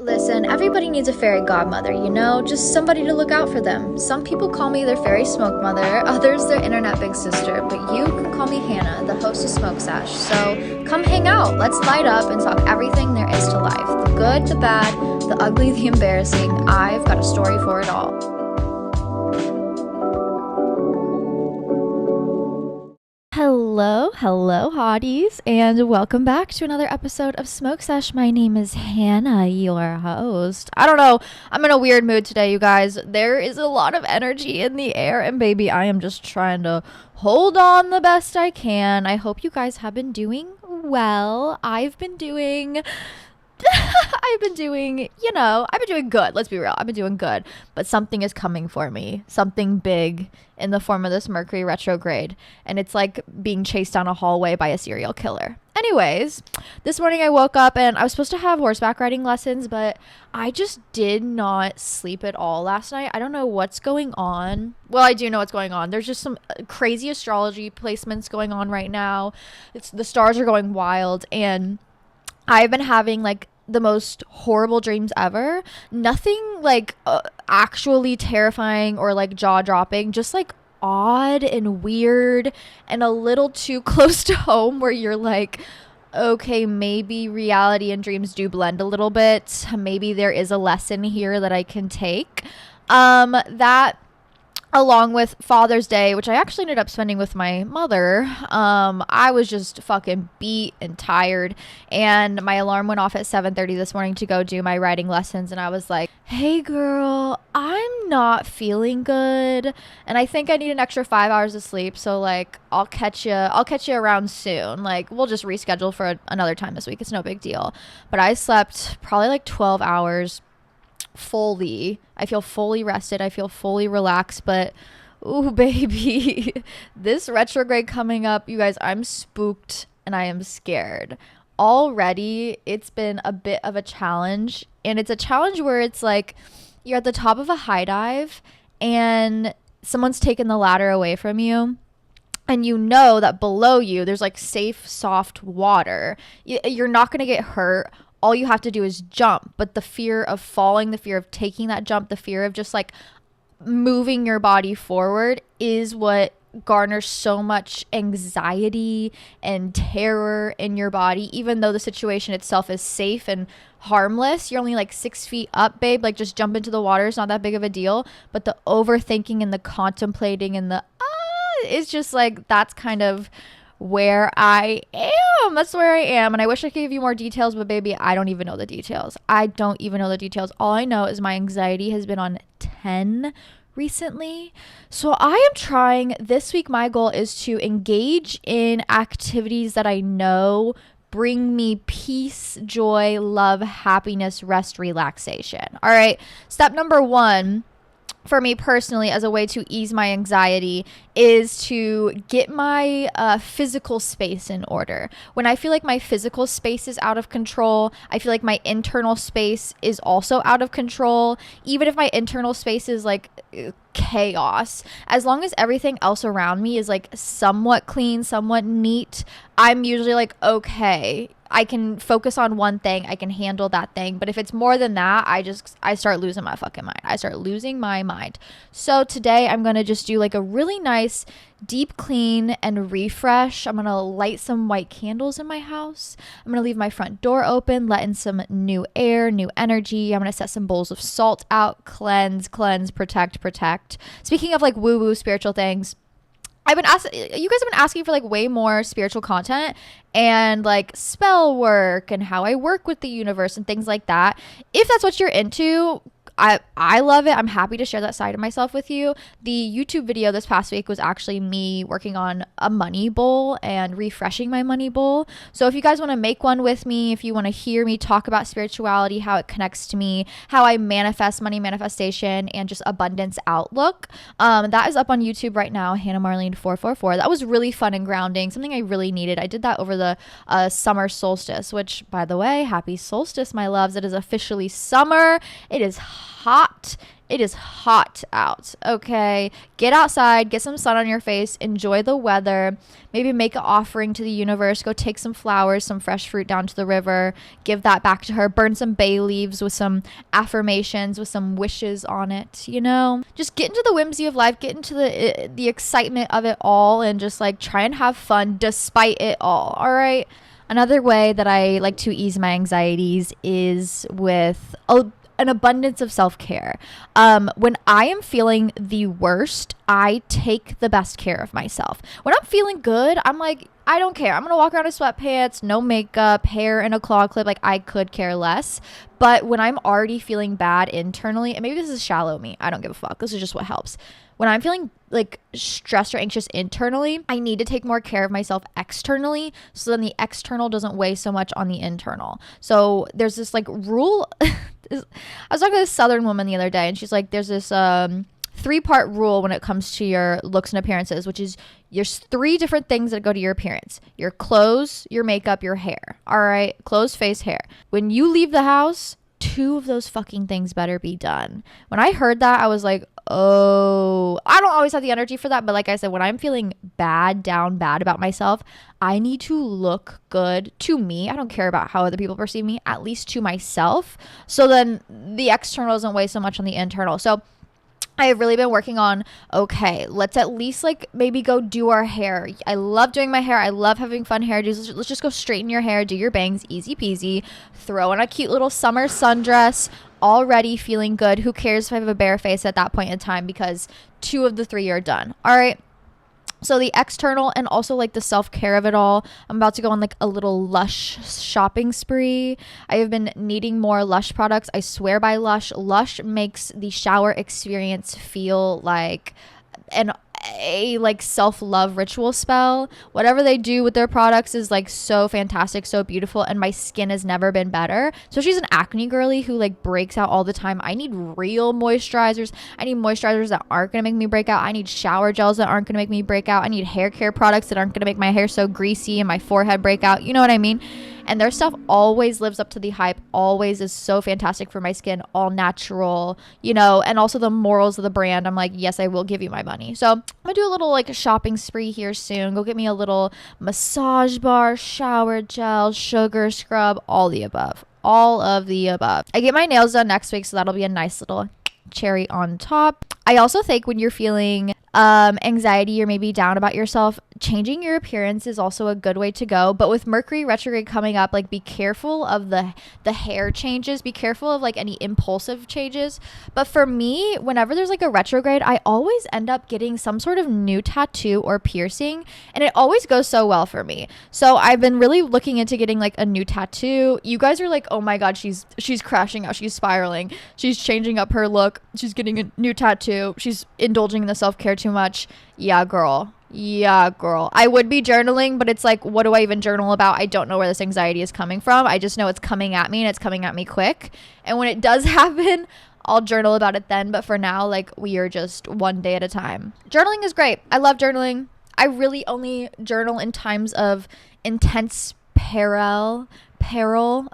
Listen, everybody needs a fairy godmother, just somebody to look out for them. Some people call me their fairy smoke mother, others their internet big sister, but you can call me Hannah, the host of Smoke Sash. So come hang out, let's light up and talk everything there is to life. The good, the bad, the ugly, the embarrassing. I've got a story for it all. Hello, hotties, and welcome back to another episode of Smoke Sesh. My name is Hannah, your host. I don't know, I'm in a weird mood today, you guys. There is a lot of energy in the air, and baby, I am just trying to hold on the best I can. I hope you guys have been doing well. I've been doing good. Let's be real. I've been doing good. But something is coming for me. Something big in the form of this Mercury retrograde. And it's like being chased down a hallway by a serial killer. Anyways, this morning I woke up and I was supposed to have horseback riding lessons, but I just did not sleep at all last night. I don't know what's going on. Well, I do know what's going on. There's just some crazy astrology placements going on right now. The stars are going wild, and I've been having like the most horrible dreams ever. Nothing like actually terrifying or like jaw-dropping, just like odd and weird and a little too close to home, where you're like, okay, maybe reality and dreams do blend a little bit. Maybe there is a lesson here that I can take. That along with Father's Day, which I actually ended up spending with my mother, I was just fucking beat and tired, and my alarm went off at 7:30 this morning to go do my writing lessons, and I was like, hey girl, I'm not feeling good, and I think I need an extra 5 hours of sleep, so like I'll catch you around soon. Like, we'll just reschedule for another time this week. It's no big deal. But I slept probably like 12 hours fully. I feel fully rested. I feel fully relaxed, but ooh, baby, this retrograde coming up, you guys, I'm spooked and I am scared. Already, it's been a bit of a challenge, and it's a challenge where it's like you're at the top of a high dive and someone's taken the ladder away from you. And you know that below you, there's like safe, soft water. You're not going to get hurt. All you have to do is jump. But the fear of falling, the fear of taking that jump, the fear of just like moving your body forward is what garners so much anxiety and terror in your body. Even though the situation itself is safe and harmless, you're only like 6 feet up, babe. Like, just jump into the water. It's not that big of a deal. But the overthinking and the contemplating and the it's just like, that's kind of where I am. That's where I am. And I wish I could give you more details, but baby, I don't even know the details. All I know is my anxiety has been on 10 recently. So I am trying this week. My goal is to engage in activities that I know bring me peace, joy, love, happiness, rest, relaxation. All right. Step number 1 for me personally, as a way to ease my anxiety, is to get my physical space in order. When I feel like my physical space is out of control, I feel like my internal space is also out of control. Even if my internal space is like chaos, as long as everything else around me is like somewhat clean, somewhat neat, I'm usually like, okay, I can focus on one thing. I can handle that thing. But if it's more than that, I start losing my fucking mind. I start losing my mind. So today I'm going to just do like a really nice deep clean and refresh. I'm going to light some white candles in my house. I'm going to leave my front door open, let in some new air, new energy. I'm going to set some bowls of salt out, cleanse, protect. Speaking of like woo-woo spiritual things, you guys have been asking for like way more spiritual content and like spell work and how I work with the universe and things like that. If that's what you're into, I love it. I'm happy to share that side of myself with you. The YouTube video this past week was actually me working on a money bowl and refreshing my money bowl. So if you guys want to make one with me, if you want to hear me talk about spirituality, how it connects to me, how I manifest money manifestation and just abundance outlook, that is up on YouTube right now, Hannah Marlene 444. That was really fun and grounding, something I really needed. I did that over the summer solstice, which, by the way, happy solstice, my loves. It is officially summer. It is hot hot. It is hot out, okay? Get outside, get some sun on your face, enjoy the weather, maybe make an offering to the universe, go take some flowers, some fresh fruit down to the river, give that back to her, burn some bay leaves with some affirmations, with some wishes on it, you know? Just get into the whimsy of life, get into the excitement of it all, and just like try and have fun despite it all right? Another way that I like to ease my anxieties is with an abundance of self-care. When I am feeling the worst, I take the best care of myself. When I'm feeling good, I'm like, I don't care. I'm gonna walk around in sweatpants, no makeup, hair in a claw clip. Like, I could care less. But when I'm already feeling bad internally, and maybe this is shallow me, I don't give a fuck. This is just what helps. When I'm feeling like stressed or anxious internally, I need to take more care of myself externally, so then the external doesn't weigh so much on the internal. So there's this like rule. I was talking to this Southern woman the other day, and she's like, there's this 3-part rule when it comes to your looks and appearances, which is there's 3 different things that go to your appearance: your clothes, your makeup, your hair. All right, clothes, face, hair. When you leave the house, 2 of those fucking things better be done. When I heard that, I was like, oh, I don't always have the energy for that. But like I said, when I'm feeling bad about myself, I need to look good to me. I don't care about how other people perceive me, at least to myself. So then the external doesn't weigh so much on the internal. So I have really been working on, okay, let's at least like maybe go do our hair. I love doing my hair. I love having fun hairdos. Let's just go straighten your hair, do your bangs, easy peasy, throw on a cute little summer sundress, already feeling good. Who cares if I have a bare face at that point in time, because 2 of the 3 are done. All right. So the external and also like the self-care of it all. I'm about to go on like a little Lush shopping spree. I have been needing more Lush products. I swear by Lush. Lush makes the shower experience feel like a like self-love ritual spell. Whatever they do with their products is like so fantastic, so beautiful, and my skin has never been better. So she's an acne girly who like breaks out all the time. I need real moisturizers. I need moisturizers that aren't gonna make me break out. I need shower gels that aren't gonna make me break out. I need hair care products that aren't gonna make my hair so greasy and my forehead break out. You know what I mean? And their stuff always lives up to the hype, always is so fantastic for my skin, all natural, you know, and also the morals of the brand. I'm like, yes, I will give you my money. So I'm gonna do a little like shopping spree here soon. Go get me a little massage bar, shower gel, sugar scrub, all the above. All of the above. I get my nails done next week, so that'll be a nice little cherry on top. I also think when you're feeling anxiety or maybe down about yourself, changing your appearance is also a good way to go. But with Mercury retrograde coming up, like be careful of the hair changes, be careful of like any impulsive changes. But for me, whenever there's like a retrograde, I always end up getting some sort of new tattoo or piercing, and it always goes so well for me. So I've been really looking into getting like a new tattoo. You guys are like, oh my god, she's crashing out, she's spiraling, she's changing up her look, she's getting a new tattoo, she's indulging in the self-care too much. Yeah, girl. I would be journaling, but it's like, what do I even journal about? I don't know where this anxiety is coming from. I just know it's coming at me, and it's coming at me quick. And when it does happen, I'll journal about it then. But for now, like, we are just one day at a time. Journaling is great. I love journaling. I really only journal in times of intense peril,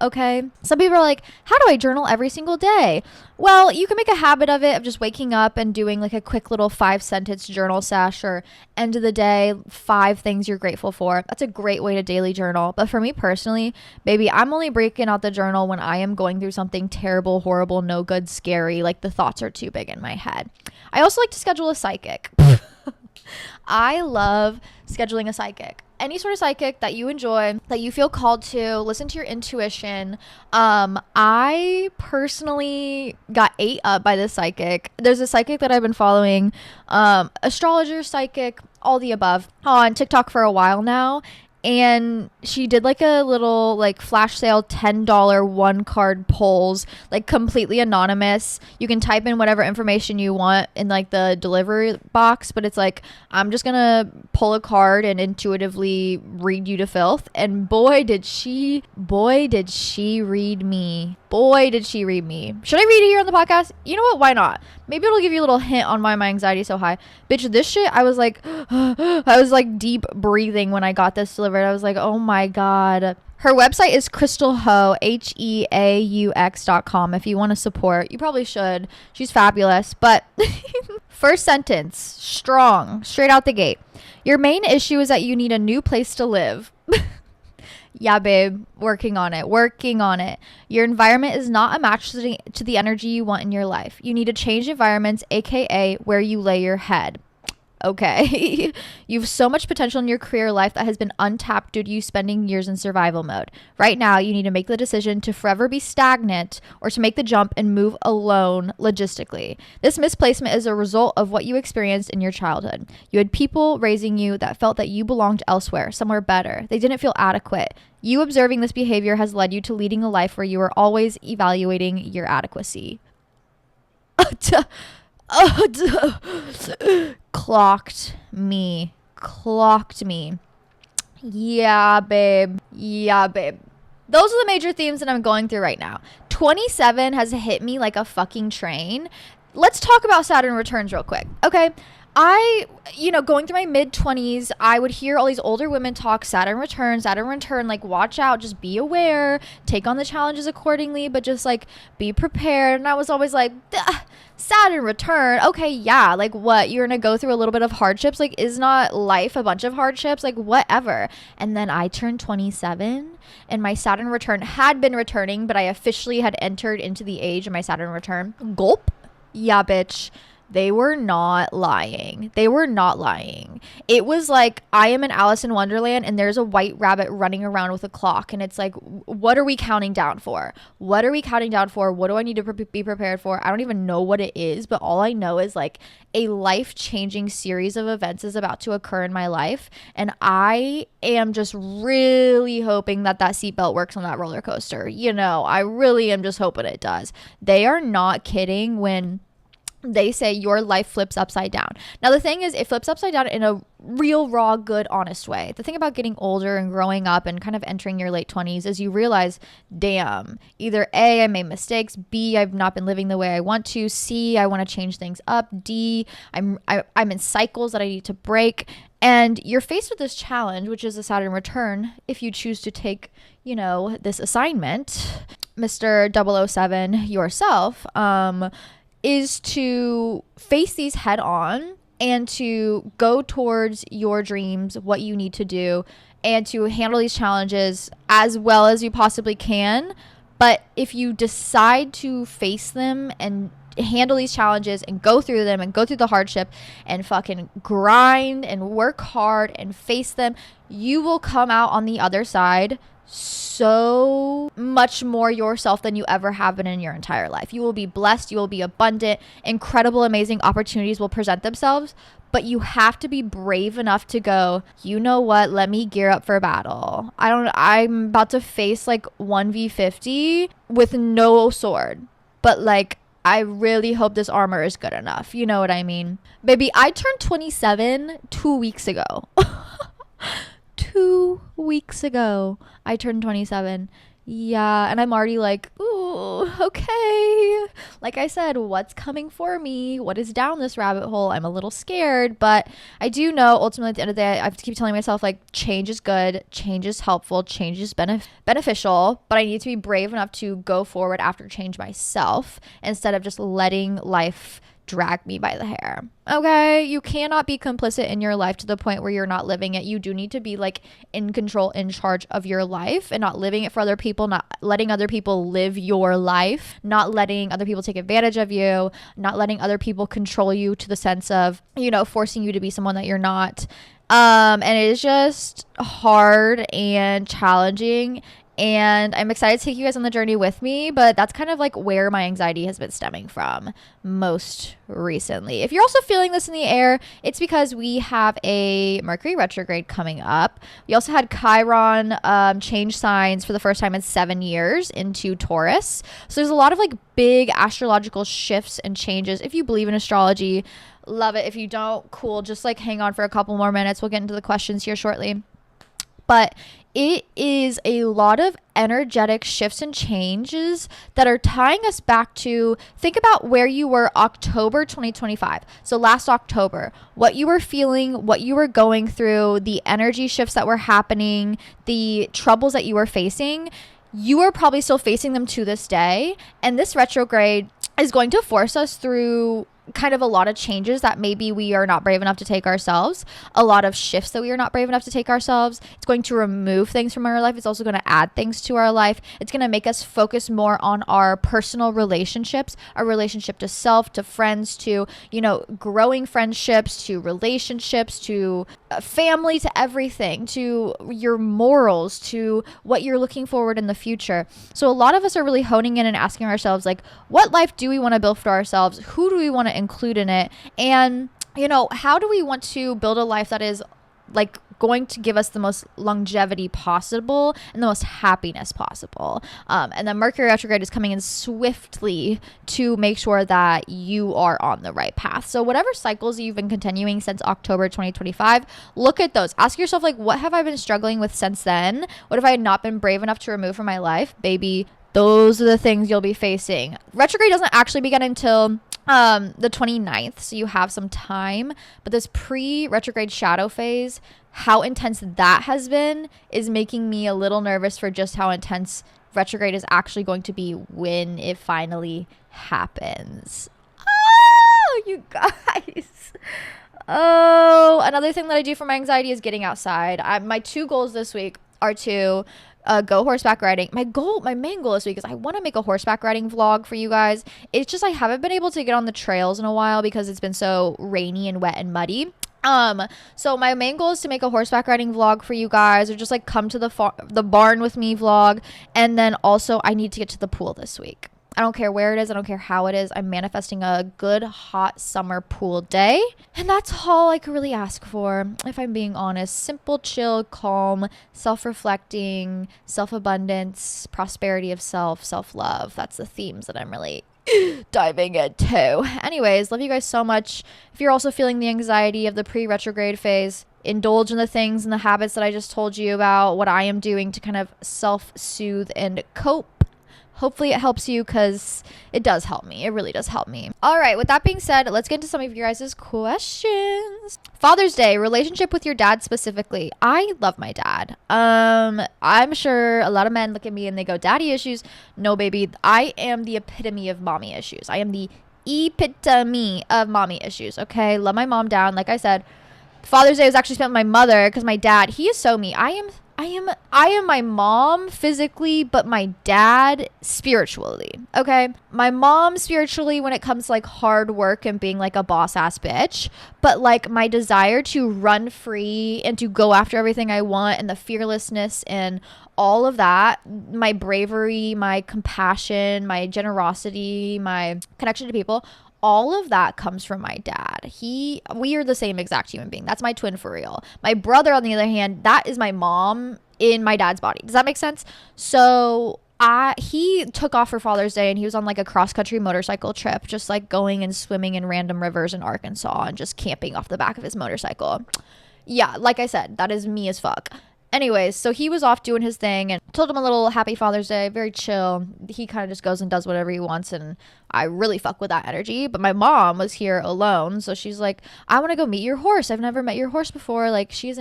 okay? Some people are like, how do I journal every single day? Well, you can make a habit of it, of just waking up and doing like a quick little 5-sentence journal sash, or end of the day, 5 things you're grateful for. That's a great way to daily journal. But for me personally, baby, I'm only breaking out the journal when I am going through something terrible, horrible, no good, scary, like the thoughts are too big in my head. I also like to schedule a psychic. I love scheduling a psychic. Any sort of psychic that you enjoy, that you feel called to, listen to your intuition. I personally got ate up by this psychic. There's a psychic that I've been following, astrologer, psychic, all the above, on TikTok for a while now. And she did like a little like flash sale $10 one card polls, like completely anonymous. You can type in whatever information you want in like the delivery box, but it's like, I'm just gonna pull a card and intuitively read you to filth. And boy did she read me. Should I read it here on the podcast? You know what? Why not? Maybe it'll give you a little hint on why my anxiety is so high. Bitch, this shit, I was like deep breathing when I got this delivered. discovered. I was like, oh my God. Her website is crystalhaux, HEAUX.com. If you want to support, you probably should. She's fabulous. But first sentence, strong, straight out the gate. Your main issue is that you need a new place to live. Yeah, babe, working on it. Your environment is not a match to the energy you want in your life. You need to change environments, aka where you lay your head. Okay. You have so much potential in your career life that has been untapped due to you spending years in survival mode. Right now, you need to make the decision to forever be stagnant or to make the jump and move alone logistically. This misplacement is a result of what you experienced in your childhood. You had people raising you that felt that you belonged elsewhere, somewhere better. They didn't feel adequate. You observing this behavior has led you to leading a life where you are always evaluating your adequacy. Clocked me. Yeah, babe. Those are the major themes that I'm going through right now. 27 has hit me like a fucking train. Let's talk about Saturn returns real quick. Okay. Going through my mid-20s, I would hear all these older women talk Saturn return, like watch out, just be aware, take on the challenges accordingly, but just like be prepared. And I was always like, Saturn return, okay, yeah, like what, you're gonna go through a little bit of hardships? Like, is not life a bunch of hardships? Like, whatever. And then I turned 27 and my Saturn return had been returning, but I officially had entered into the age of my Saturn return. Gulp. Yeah, bitch. They were not lying. It was like, I am in Alice in Wonderland and there's a white rabbit running around with a clock. And it's like, what are we counting down for? What do I need to be prepared for? I don't even know what it is, but all I know is like a life-changing series of events is about to occur in my life. And I am just really hoping that seatbelt works on that roller coaster. I really am just hoping it does. They are not kidding when they say your life flips upside down. Now, the thing is, it flips upside down in a real, raw, good, honest way. The thing about getting older and growing up and kind of entering your late 20s is you realize, damn, either A, I made mistakes, B, I've not been living the way I want to, C, I want to change things up, D, I'm in cycles that I need to break. And you're faced with this challenge, which is a Saturn return, if you choose to take, this assignment, Mr. 007 yourself, is to face these head on and to go towards your dreams, what you need to do, and to handle these challenges as well as you possibly can. But if you decide to face them and handle these challenges and go through them and go through the hardship and fucking grind and work hard and face them, you will come out on the other side so much more yourself than you ever have been in your entire life. You will be blessed, you will be abundant, incredible, amazing opportunities will present themselves, but you have to be brave enough to go, you know what, let me gear up for battle. I'm about to face like 1v50 with no sword, but like I really hope this armor is good enough. You know what I mean? Baby, I turned 27 2 weeks ago. 2 weeks ago, I turned 27. Yeah, and I'm already like, ooh, okay. Like I said, what's coming for me? What is down this rabbit hole? I'm a little scared, but I do know ultimately at the end of the day, I have to keep telling myself like change is good, change is helpful, change is beneficial, but I need to be brave enough to go forward after change myself instead of just letting life drag me by the hair. Okay, you cannot be complicit in your life to the point where you're not living it. You do need to be like in control, in charge of your life and not living it for other people, not letting other people live your life, not letting other people take advantage of you, not letting other people control you to the sense of, forcing you to be someone that you're not. And it is just hard and challenging. And I'm excited to take you guys on the journey with me, but that's kind of like where my anxiety has been stemming from most recently. If you're also feeling this in the air, it's because we have a Mercury retrograde coming up. We also had Chiron change signs for the first time in 7 years into Taurus. So there's a lot of like big astrological shifts and changes. If you believe in astrology, love it. If you don't, cool. Just like hang on for a couple more minutes. We'll get into the questions here shortly. But it is a lot of energetic shifts and changes that are tying us back to, think about where you were October 2025. So last October, what you were feeling, what you were going through, the energy shifts that were happening, the troubles that you were facing. You are probably still facing them to this day. And this retrograde is going to force us through kind of a lot of changes that maybe we are not brave enough to take ourselves, a lot of shifts that we are not brave enough to take ourselves. It's going to remove things from our life. It's also going to add things to our life. It's going to make us focus more on our personal relationships, our relationship to self, to friends, to, you know, growing friendships, to relationships, to family, to everything, to your morals, to what you're looking forward in the future. So a lot of us are really honing in and asking ourselves, like, what life do we want to build for ourselves? Who do we want to include in it? And, you know, how do we want to build a life that is like going to give us the most longevity possible and the most happiness possible? And then Mercury retrograde is coming in swiftly to make sure that you are on the right path. So whatever cycles you've been continuing since October 2025, look at those. Ask yourself, like, what have I been struggling with since then? What have I not been brave enough to remove from my life? Baby, those are the things you'll be facing. Retrograde doesn't actually begin until the 29th, so you have some time, but this pre-retrograde shadow phase, how intense that has been is making me a little nervous for just how intense retrograde is actually going to be when it finally happens. Oh, you guys. Oh, another thing that I do for my anxiety is getting outside. My 2 goals this week are to go horseback riding. My main goal this week is I want to make a horseback riding vlog for you guys. It's just I haven't been able to get on the trails in a while because it's been so rainy and wet and muddy. So my main goal is to make a horseback riding vlog for you guys, or just like come to the barn with me vlog. And then also I need to get to the pool this week. I don't care where it is. I don't care how it is. I'm manifesting a good, hot summer pool day. And that's all I could really ask for, if I'm being honest. Simple, chill, calm, self-reflecting, self-abundance, prosperity of self, self-love. That's the themes that I'm really diving into. Anyways, love you guys so much. If you're also feeling the anxiety of the pre-retrograde phase, indulge in the things and the habits that I just told you about, what I am doing to kind of self-soothe and cope. Hopefully it helps you, because it does help me. It really does help me. All right, with that being said, let's get into some of your guys' questions. Father's Day, relationship with your dad specifically. I love my dad. I'm sure a lot of men look at me and they go, daddy issues. No, baby. I am the epitome of mommy issues. I am the epitome of mommy issues, okay? Love my mom down. Like I said, Father's Day was actually spent with my mother, because my dad, he is so me. I am my mom physically, but my dad spiritually. Okay. My mom spiritually when it comes to like hard work and being like a boss ass bitch, but like my desire to run free and to go after everything I want, and the fearlessness and all of that, my bravery, my compassion, my generosity, my connection to people, all of that comes from my dad. We are the same exact human being. That's my twin for real. My brother, on the other hand, that is my mom in my dad's body. Does that make sense? So he took off for Father's Day, and he was on like a cross-country motorcycle trip, just like going and swimming in random rivers in Arkansas and just camping off the back of his motorcycle. Yeah, like I said, that is me as fuck. Anyways, so he was off doing his thing, and told him a little happy Father's Day, very chill. He kind of just goes and does whatever he wants, and I really fuck with that energy. But my mom was here alone, so she's like, I want to go meet your horse. I've never met your horse before. Like, she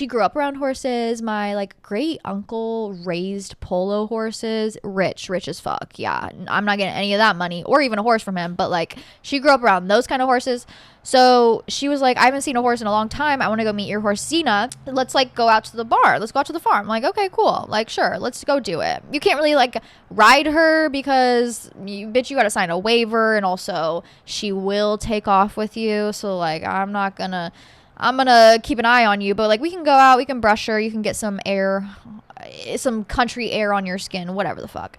grew up around horses. My like great uncle raised polo horses, rich as fuck. Yeah, I'm not getting any of that money or even a horse from him, but like she grew up around those kind of horses. So she was like, I haven't seen a horse in a long time. I want to go meet your horse, Zena. Let's like go out to the bar. Let's go out to the farm. I'm like, okay, cool. Like, sure, let's go do it. You can't really like ride her because you got to sign a waiver, and also she will take off with you. So like, I'm gonna keep an eye on you, but like we can go out, we can brush her, you can get some air, some country air on your skin, whatever the fuck.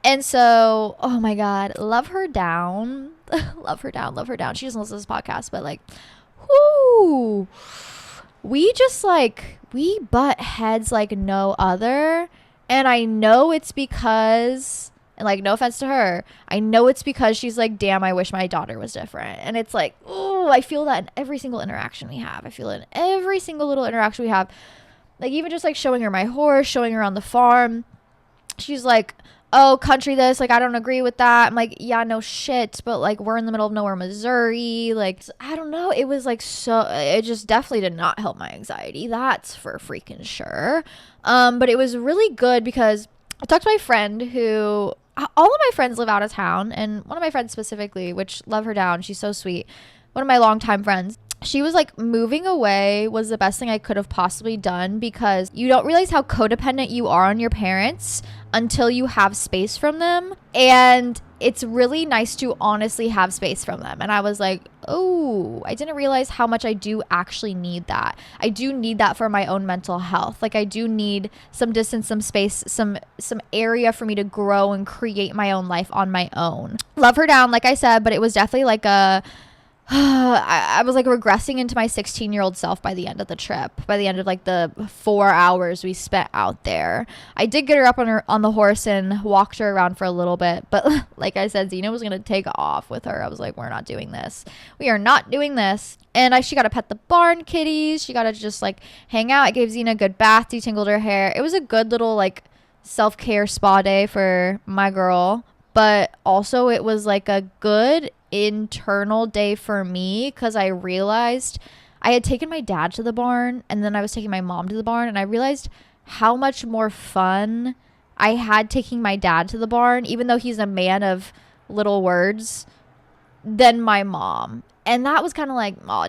And so, oh my God, love her down. love her down. She doesn't listen to this podcast, but like, whoo, we butt heads like no other. And I know it's because, and like, no offense to her, I know it's because she's like, damn, I wish my daughter was different. And it's like, oh, I feel that in every single interaction we have. I feel it in every single little interaction we have. Like, even just like showing her my horse, showing her on the farm. She's like, oh, country this, like, I don't agree with that. I'm like, yeah, no shit, but like, we're in the middle of nowhere, Missouri. Like, I don't know. It was like, so it just definitely did not help my anxiety. That's for freaking sure. But it was really good because I talked to my friend who, all of my friends live out of town, and one of my friends specifically, which love her down, she's so sweet, one of my longtime friends, she was like, moving away was the best thing I could have possibly done, because you don't realize how codependent you are on your parents until you have space from them. And it's really nice to honestly have space from them. And I was like, oh, I didn't realize how much I do actually need that. I do need that for my own mental health. Like, I do need some distance, some space, some area for me to grow and create my own life on my own. Love her down, like I said, but it was definitely like a I was like regressing into my 16-year-old self by the end of the trip, by the end of like the 4 hours we spent out there. I did get her up on the horse and walked her around for a little bit, but like I said, Zena was going to take off with her. I was like, we're not doing this. We are not doing this. And she got to pet the barn kitties. She got to just like hang out. I gave Zena a good bath, detangled her hair. It was a good little like self-care spa day for my girl, but also it was like a good internal day for me, because I realized I had taken my dad to the barn and then I was taking my mom to the barn, and I realized how much more fun I had taking my dad to the barn, even though he's a man of little words, than my mom. And that was kind of like, oh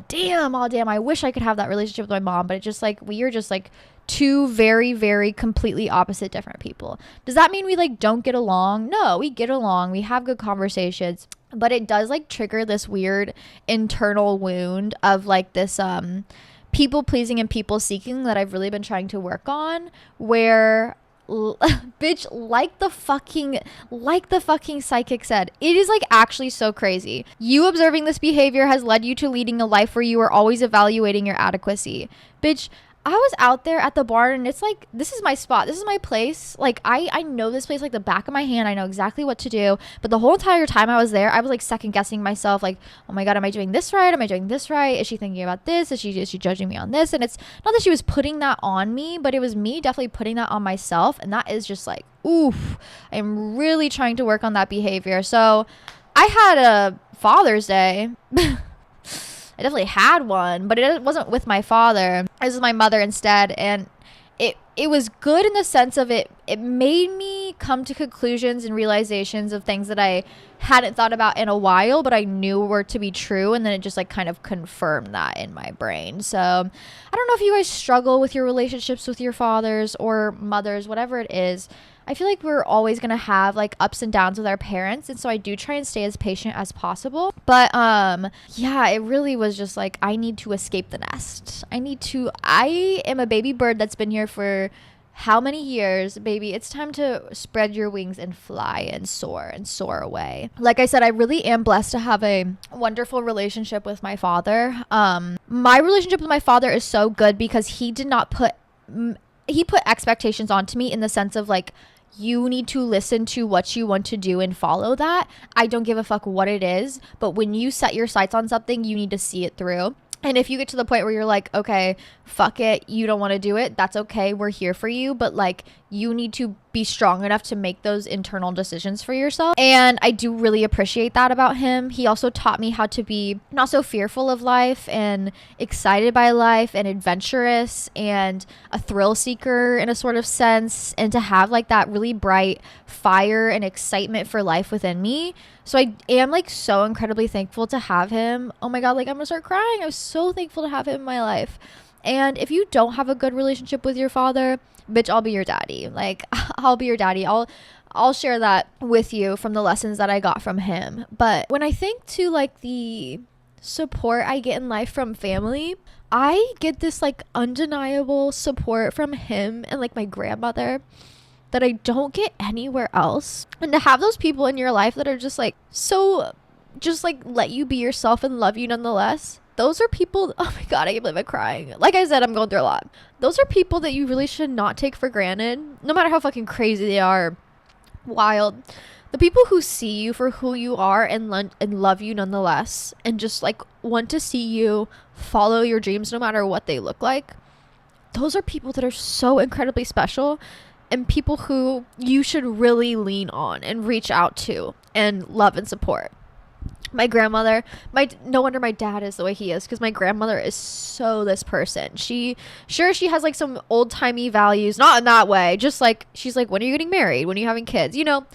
damn, I wish I could have that relationship with my mom, but it just like, we are just like two very, very completely opposite different people. Does that mean we like don't get along? No, we get along, we have good conversations, but it does like trigger this weird internal wound of like this people pleasing and people seeking that I've really been trying to work on, where bitch, like the fucking psychic said, it is like actually so crazy. You observing this behavior has led you to leading a life where you are always evaluating your adequacy. Bitch, I was out there at the barn, and it's like, this is my spot. This is my place. Like, I know this place like the back of my hand. I know exactly what to do. But the whole entire time I was there, I was like second guessing myself. Like, oh my God, am I doing this right? Am I doing this right? Is she thinking about this? Is she judging me on this? And it's not that she was putting that on me, but it was me definitely putting that on myself. And that is just like, oof, I'm really trying to work on that behavior. So I had a Father's Day. I definitely had one, but it wasn't with my father. It was with my mother instead. And it was good in the sense of it made me come to conclusions and realizations of things that I hadn't thought about in a while, but I knew were to be true. And then it just like kind of confirmed that in my brain. So I don't know if you guys struggle with your relationships with your fathers or mothers, whatever it is. I feel like we're always going to have like ups and downs with our parents. And so I do try and stay as patient as possible. But yeah, it really was just like, I need to escape the nest. I am a baby bird that's been here for how many years, baby? It's time to spread your wings and fly and soar away. Like I said, I really am blessed to have a wonderful relationship with my father. My relationship with my father is so good because he put expectations onto me in the sense of like, you need to listen to what you want to do and follow that. I don't give a fuck what it is, but when you set your sights on something, you need to see it through. And if you get to the point where you're like, okay, fuck it, you don't want to do it, that's okay, we're here for you. But like, you need to be strong enough to make those internal decisions for yourself. And I do really appreciate that about him. He also taught me how to be not so fearful of life and excited by life and adventurous and a thrill seeker in a sort of sense, and to have like that really bright fire and excitement for life within me. So I am like so incredibly thankful to have him. Oh my God, like I'm gonna start crying. I was so thankful to have him in my life. And if you don't have a good relationship with your father, bitch, I'll be your daddy. Like, I'll be your daddy. I'll share that with you from the lessons that I got from him. But when I think to like the support I get in life from family, I get this like undeniable support from him and like my grandmother that I don't get anywhere else. And to have those people in your life that are just like, so just like let you be yourself and love you nonetheless. Those are people, oh my God, I can't believe I'm crying. Like I said, I'm going through a lot. Those are people that you really should not take for granted, no matter how fucking crazy they are, wild. The people who see you for who you are and love you nonetheless, and just like want to see you follow your dreams no matter what they look like. those are people that are so incredibly special and people who you should really lean on and reach out to and love and support. My grandmother, no wonder my dad is the way he is, because my grandmother is so this person. She has like some old-timey values, not in that way, just like she's like, when are you getting married, when are you having kids, you know,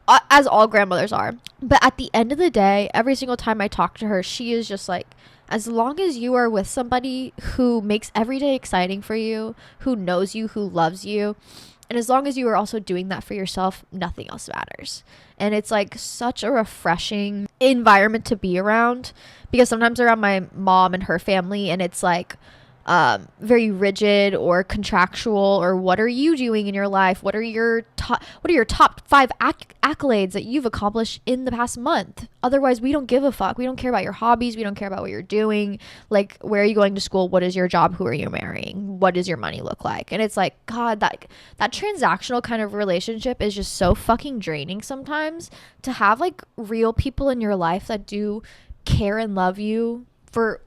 as all grandmothers are. But at the end of the day, every single time I talk to her, she is just like, as long as you are with somebody who makes every day exciting for you, who knows you, who loves you, and as long as you are also doing that for yourself, nothing else matters. And it's like such a refreshing environment to be around, because sometimes around my mom and her family, and it's like very rigid or contractual, or what are you doing in your life? What are your top 5 accolades that you've accomplished in the past month? Otherwise, we don't give a fuck. We don't care about your hobbies. We don't care about what you're doing. Like, where are you going to school? What is your job? Who are you marrying? What does your money look like? And it's like, God, that transactional kind of relationship is just so fucking draining sometimes. To have like real people in your life that do care and love you for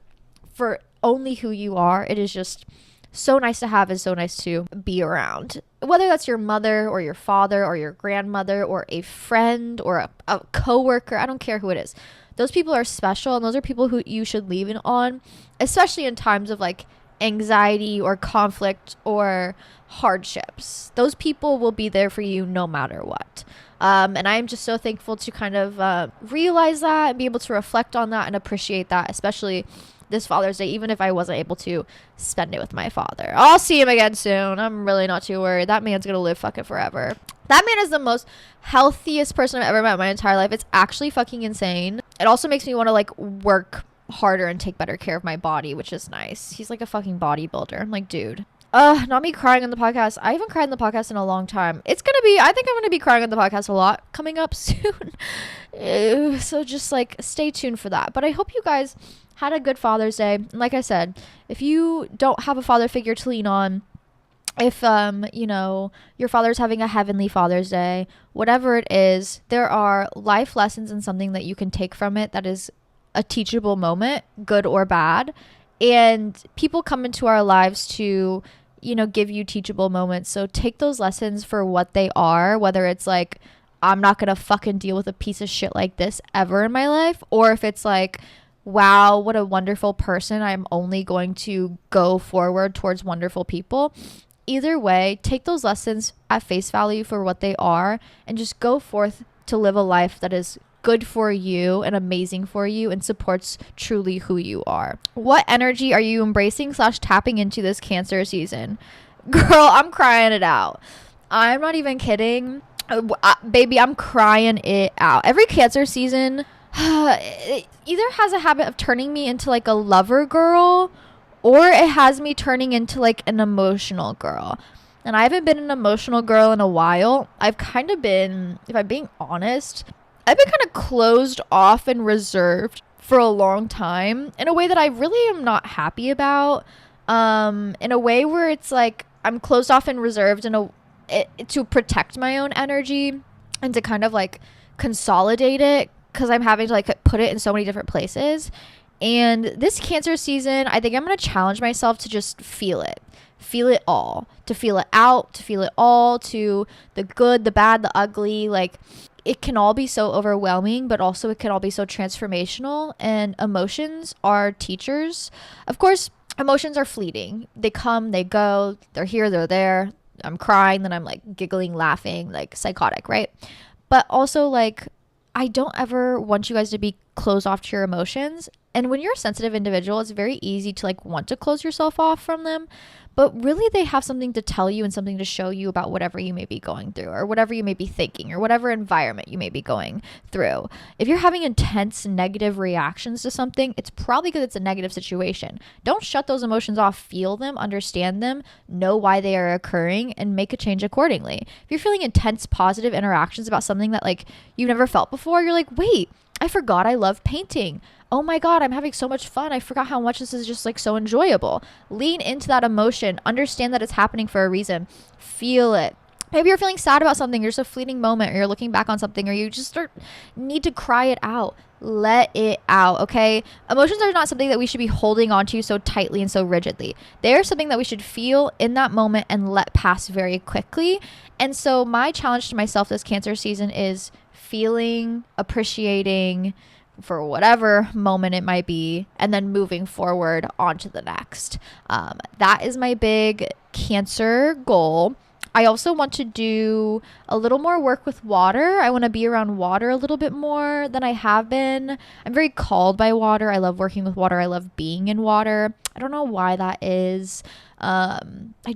only who you are, it is just so nice to have and so nice to be around. Whether that's your mother or your father or your grandmother or a friend or a coworker, I don't care who it is. Those people are special, and those are people who you should lean on, especially in times of like anxiety or conflict or hardships. Those people will be there for you no matter what. And I'm just so thankful to kind of realize that and be able to reflect on that and appreciate that, especially this Father's Day, even if I wasn't able to spend it with my father. I'll see him again soon. I'm really not too worried. That man's gonna live fucking forever. That man is the most healthiest person I've ever met in my entire life. It's actually fucking insane. It also makes me want to like work harder and take better care of my body, which is nice. He's like a fucking bodybuilder. I'm like, dude. Not me crying on the podcast. I haven't cried on the podcast in a long time. I think I'm gonna be crying on the podcast a lot coming up soon. So just like stay tuned for that. But I hope you guys had a good Father's Day. And like I said, if you don't have a father figure to lean on, if you know, your father's having a heavenly Father's Day, whatever it is, there are life lessons and something that you can take from it that is a teachable moment, good or bad. And people come into our lives to, you know, give you teachable moments. So take those lessons for what they are, whether it's like, I'm not gonna fucking deal with a piece of shit like this ever in my life, or if it's like, wow, what a wonderful person, I'm only going to go forward towards wonderful people. Either way, take those lessons at face value for what they are and just go forth to live a life that is good for you and amazing for you and supports truly who you are. What energy are you embracing / tapping into this Cancer season? Girl, I'm crying it out. I'm not even kidding. Baby, I'm crying it out. Every Cancer season it either has a habit of turning me into like a lover girl, or it has me turning into like an emotional girl. And I haven't been an emotional girl in a while. I've kind of been, if I'm being honest, I've been kind of closed off and reserved for a long time in a way that I really am not happy about. In a way where it's like I'm closed off and reserved to protect my own energy and to kind of like consolidate it, because I'm having to like put it in so many different places. And this Cancer season, I think I'm going to challenge myself to just feel it all, to feel it out, to feel it all, to the good, the bad, the ugly. Like, it can all be so overwhelming, but also it can all be so transformational. And emotions are teachers. Of course, emotions are fleeting. They come, they go, they're here, they're there. I'm crying, then I'm like giggling, laughing, like psychotic, right? But also, like, I don't ever want you guys to be closed off to your emotions. And when you're a sensitive individual, it's very easy to like want to close yourself off from them. But really, they have something to tell you and something to show you about whatever you may be going through, or whatever you may be thinking, or whatever environment you may be going through. If you're having intense negative reactions to something, it's probably because it's a negative situation. Don't shut those emotions off. Feel them, understand them, know why they are occurring, and make a change accordingly. If you're feeling intense positive interactions about something that like you've never felt before, you're like, wait, I forgot I love painting. Oh my God, I'm having so much fun. I forgot how much this is just like so enjoyable. Lean into that emotion. Understand that it's happening for a reason. Feel it. Maybe you're feeling sad about something. You're just a fleeting moment, or you're looking back on something, or you just need to cry it out. let it out, okay? Emotions are not something that we should be holding on to so tightly and so rigidly. They're something that we should feel in that moment and let pass very quickly. And so my challenge to myself this Cancer season is feeling, appreciating for whatever moment it might be, and then moving forward onto the next. That is my big Cancer goal. I also want to do a little more work with water. I want to be around water a little bit more than I have been. I'm very called by water. I love working with water. I love being in water. I don't know why that is. I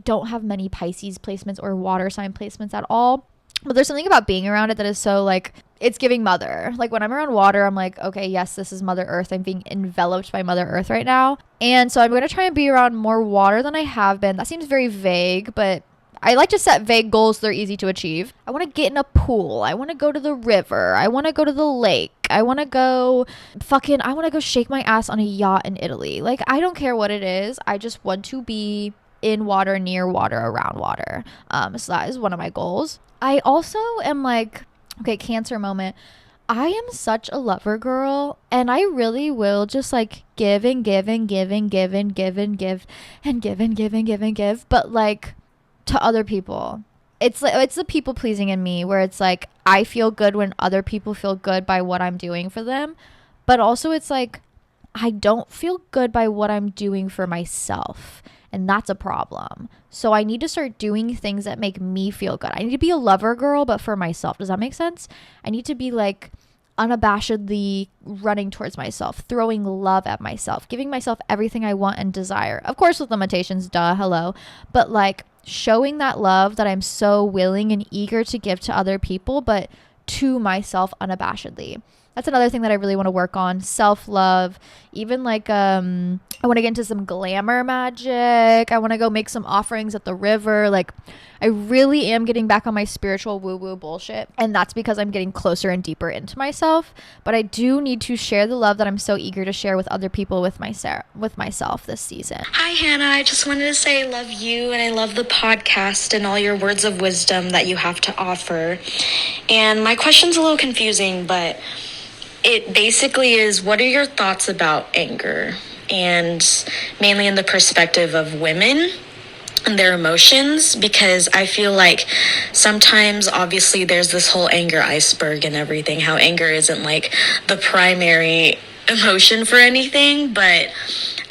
don't have many Pisces placements or water sign placements at all. But there's something about being around it that is so like, it's giving mother. Like when I'm around water, I'm like, okay, yes, this is Mother Earth. I'm being enveloped by Mother Earth right now. And so I'm going to try and be around more water than I have been. That seems very vague, but I like to set vague goals so they're easy to achieve. I want to get in a pool. I want to go to the river. I want to go to the lake. I want to go shake my ass on a yacht in Italy. Like, I don't care what it is. I just want to be in water, near water, around water. So that is one of my goals. I also am like, okay, Cancer moment. I am such a lover girl, and I really will just like give and give and give and give and give and give and give and give and give and give, but like to other people. It's like, it's the people pleasing in me where it's like I feel good when other people feel good by what I'm doing for them, but also it's like I don't feel good by what I'm doing for myself, and that's a problem. So I need to start doing things that make me feel good. I need to be a lover girl, but for myself. Does that make sense? I need to be like unabashedly running towards myself, throwing love at myself, giving myself everything I want and desire. Of course, with limitations, duh, hello. But like showing that love that I'm so willing and eager to give to other people, but to myself unabashedly. That's another thing that I really want to work on. Self-love. Even like, I want to get into some glamour magic. I want to go make some offerings at the river. Like, I really am getting back on my spiritual woo-woo bullshit. And that's because I'm getting closer and deeper into myself. But I do need to share the love that I'm so eager to share with other people, with myself this season. Hi, Hannah. I just wanted to say I love you and I love the podcast and all your words of wisdom that you have to offer. And my question's a little confusing, but it basically is, what are your thoughts about anger? And mainly in the perspective of women and their emotions, because I feel like sometimes obviously there's this whole anger iceberg and everything, how anger isn't like the primary emotion for anything, but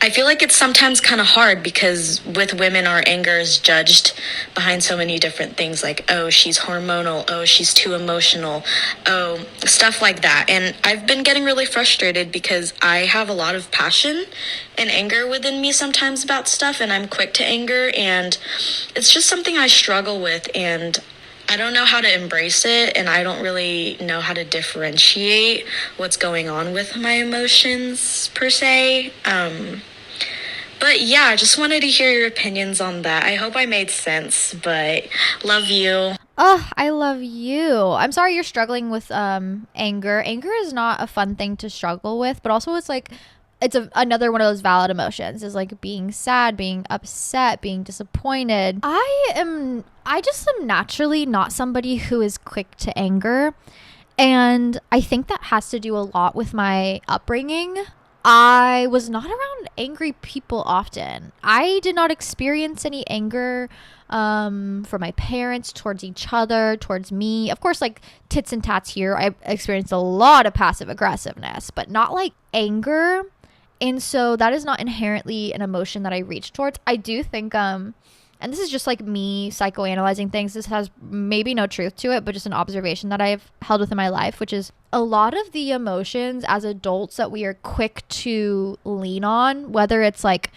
I feel like it's sometimes kind of hard because with women, our anger is judged behind so many different things, like, oh, she's hormonal, oh, she's too emotional, oh, stuff like that. And I've been getting really frustrated because I have a lot of passion and anger within me sometimes about stuff, and I'm quick to anger, and it's just something I struggle with, and I don't know how to embrace it, and I don't really know how to differentiate what's going on with my emotions per se. But yeah, I just wanted to hear your opinions on that. I hope I made sense, but love you. Oh, I love you. I'm sorry you're struggling with anger. Anger is not a fun thing to struggle with, but also it's like another one of those valid emotions, is like being sad, being upset, being disappointed. I just am naturally not somebody who is quick to anger, and I think that has to do a lot with my upbringing. I was not around angry people often. I did not experience any anger from my parents towards each other, towards me. Of course, like tits and tats here, I experienced a lot of passive aggressiveness, but not like anger. And so that is not inherently an emotion that I reach towards. I do think, and this is just like me psychoanalyzing things. This has maybe no truth to it, but just an observation that I've held within my life, which is a lot of the emotions as adults that we are quick to lean on, whether it's like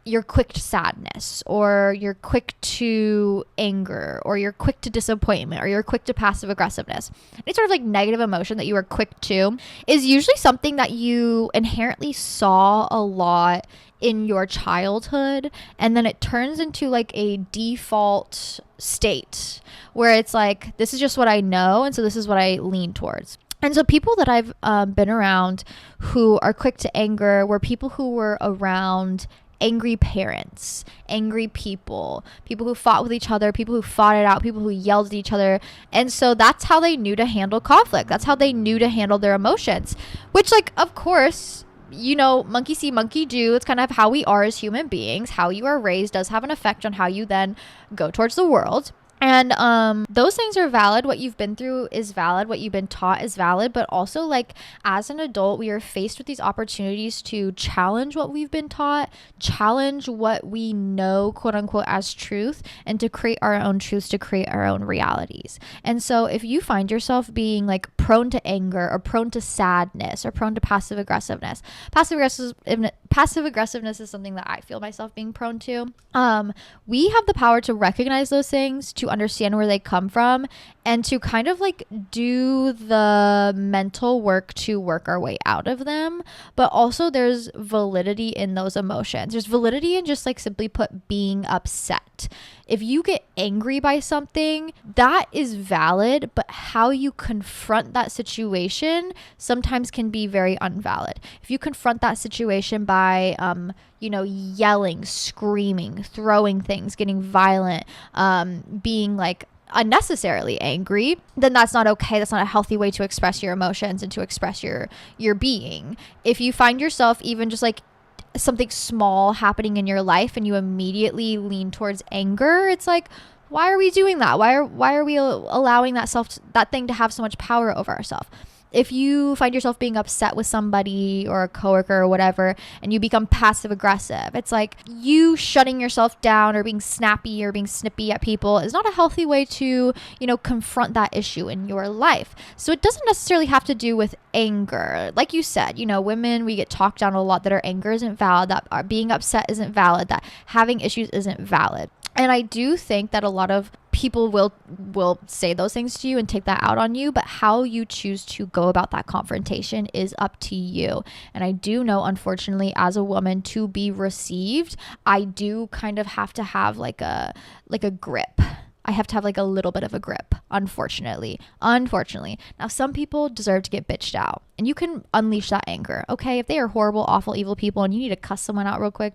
you're quick to sadness, or you're quick to anger, or you're quick to disappointment, or you're quick to passive aggressiveness. Any sort of like negative emotion that you are quick to is usually something that you inherently saw a lot in your childhood, and then it turns into like a default state where it's like, this is just what I know, and so this is what I lean towards. And so people that I've been around who are quick to anger were people who were around angry parents, angry people who fought with each other, people who fought it out, people who yelled at each other. And so that's how they knew to handle conflict. That's how they knew to handle their emotions, which, like, of course, monkey see, monkey do. It's kind of how we are as human beings. How you are raised does have an effect on how you then go towards the world. And those things are valid. What you've been through is valid. What you've been taught is valid. But also, like, as an adult, we are faced with these opportunities to challenge what we've been taught, challenge what we know, quote unquote, as truth, and to create our own truths, to create our own realities. And so if you find yourself being, like, prone to anger or prone to sadness or prone to passive aggressiveness is something that I feel myself being prone to. We have the power to recognize those things, to understand where they come from, and to kind of, like, do the mental work to work our way out of them. But also there's validity in those emotions. There's validity in just, like, simply put, being upset. If you get angry by something, that is valid, but how you confront that situation sometimes can be very unvalid. If you confront that situation by yelling, screaming, throwing things, getting violent, being, like, unnecessarily angry, then that's not okay. That's not a healthy way to express your emotions and to express your being. If you find yourself even just, like, something small happening in your life and you immediately lean towards anger, it's like, why are we doing that? Why are we allowing that thing to have so much power over ourselves? If you find yourself being upset with somebody or a coworker or whatever, and you become passive aggressive, it's like you shutting yourself down or being snappy or being snippy at people is not a healthy way to, confront that issue in your life. So it doesn't necessarily have to do with anger. Like you said, women, we get talked down a lot that our anger isn't valid, that our being upset isn't valid, that having issues isn't valid. And I do think that a lot of people will say those things to you and take that out on you, but how you choose to go about that confrontation is up to you. And I do know, unfortunately, as a woman, to be received, I do kind of have to have like a grip. I have to have, like, a little bit of a grip, unfortunately. Now, some people deserve to get bitched out, and you can unleash that anger, okay? If they are horrible, awful, evil people and you need to cuss someone out real quick,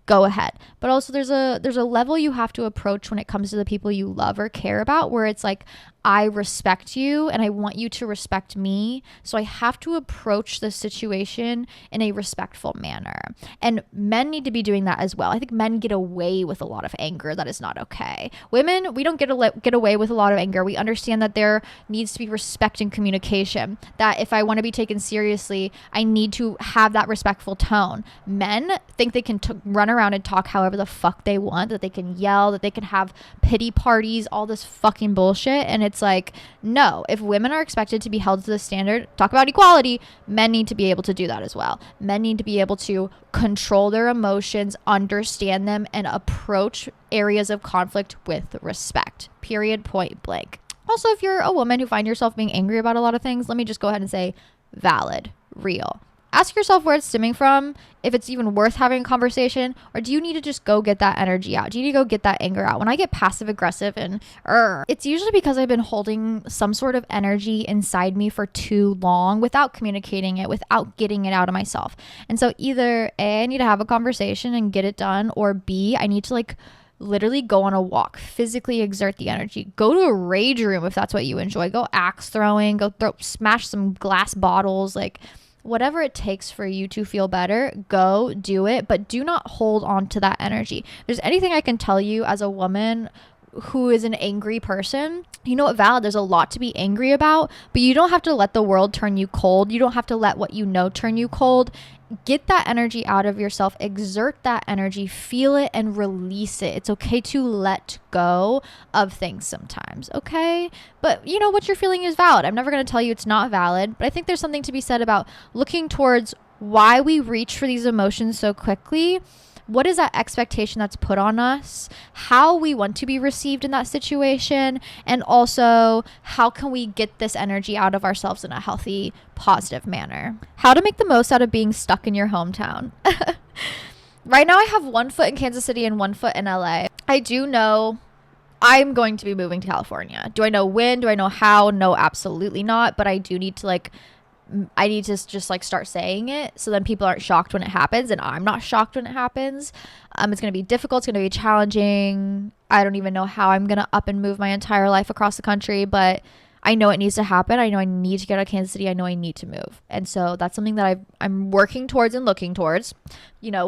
go ahead. But also there's a level you have to approach when it comes to the people you love or care about, where it's like, I respect you and I want you to respect me. So I have to approach the situation in a respectful manner. And men need to be doing that as well. I think men get away with a lot of anger that is not okay. Women, we don't get away with a lot of anger. We understand that there needs to be respect and communication, that if I want to be taken seriously, I need to have that respectful tone. Men think they can run around and talk however the fuck they want, that they can yell, that they can have pity parties, all this fucking bullshit. And it's like, no, if women are expected to be held to the standard, talk about equality, men need to be able to do that as well. Men need to be able to control their emotions, understand them, and approach areas of conflict with respect. Period, point blank. Also, if you're a woman who find yourself being angry about a lot of things, let me just go ahead and say valid, real. Ask yourself where it's stemming from, if it's even worth having a conversation, or do you need to just go get that energy out? Do you need to go get that anger out? When I get passive aggressive and it's usually because I've been holding some sort of energy inside me for too long without communicating it, without getting it out of myself. And so either A, I need to have a conversation and get it done, or B, I need to literally go on a walk, physically exert the energy, go to a rage room if that's what you enjoy, go axe throwing, smash some glass bottles, whatever it takes for you to feel better, go do it, but do not hold on to that energy. If there's anything I can tell you as a woman who is an angry person, you know what, Val, there's a lot to be angry about, but you don't have to let the world turn you cold. You don't have to let what you know turn you cold. Get that energy out of yourself, exert that energy, feel it and release it. It's okay to let go of things sometimes, okay? But what you're feeling is valid. I'm never going to tell you it's not valid, but I think there's something to be said about looking towards why we reach for these emotions so quickly. What is that expectation that's put on us? How we want to be received in that situation? And also, how can we get this energy out of ourselves in a healthy, positive manner? How to make the most out of being stuck in your hometown. Right now, I have one foot in Kansas City and one foot in LA. I do know I'm going to be moving to California. Do I know when? Do I know how? No, absolutely not. But I do need to I need to just like start saying it so then people aren't shocked when it happens and I'm not shocked when it happens. It's going to be difficult. It's going to be challenging. I don't even know how I'm going to up and move my entire life across the country, but I know it needs to happen. I know I need to get out of Kansas City. I know I need to move. And so that's something that I'm working towards and looking towards, you know,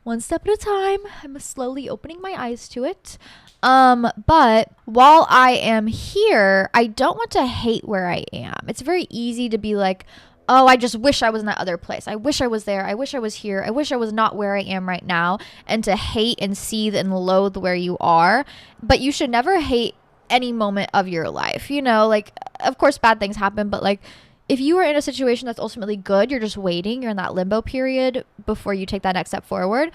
one step at a time. I'm slowly opening my eyes to it. But while I am here, I don't want to hate where I am. It's very easy to be like, oh, I just wish I was in that other place. I wish I was there. I wish I was here. I wish I was not where I am right now. And to hate and seethe and loathe where you are. But you should never hate any moment of your life. You know, like, of course, bad things happen. But like, if you are in a situation that's ultimately good, you're just waiting. You're in that limbo period before you take that next step forward.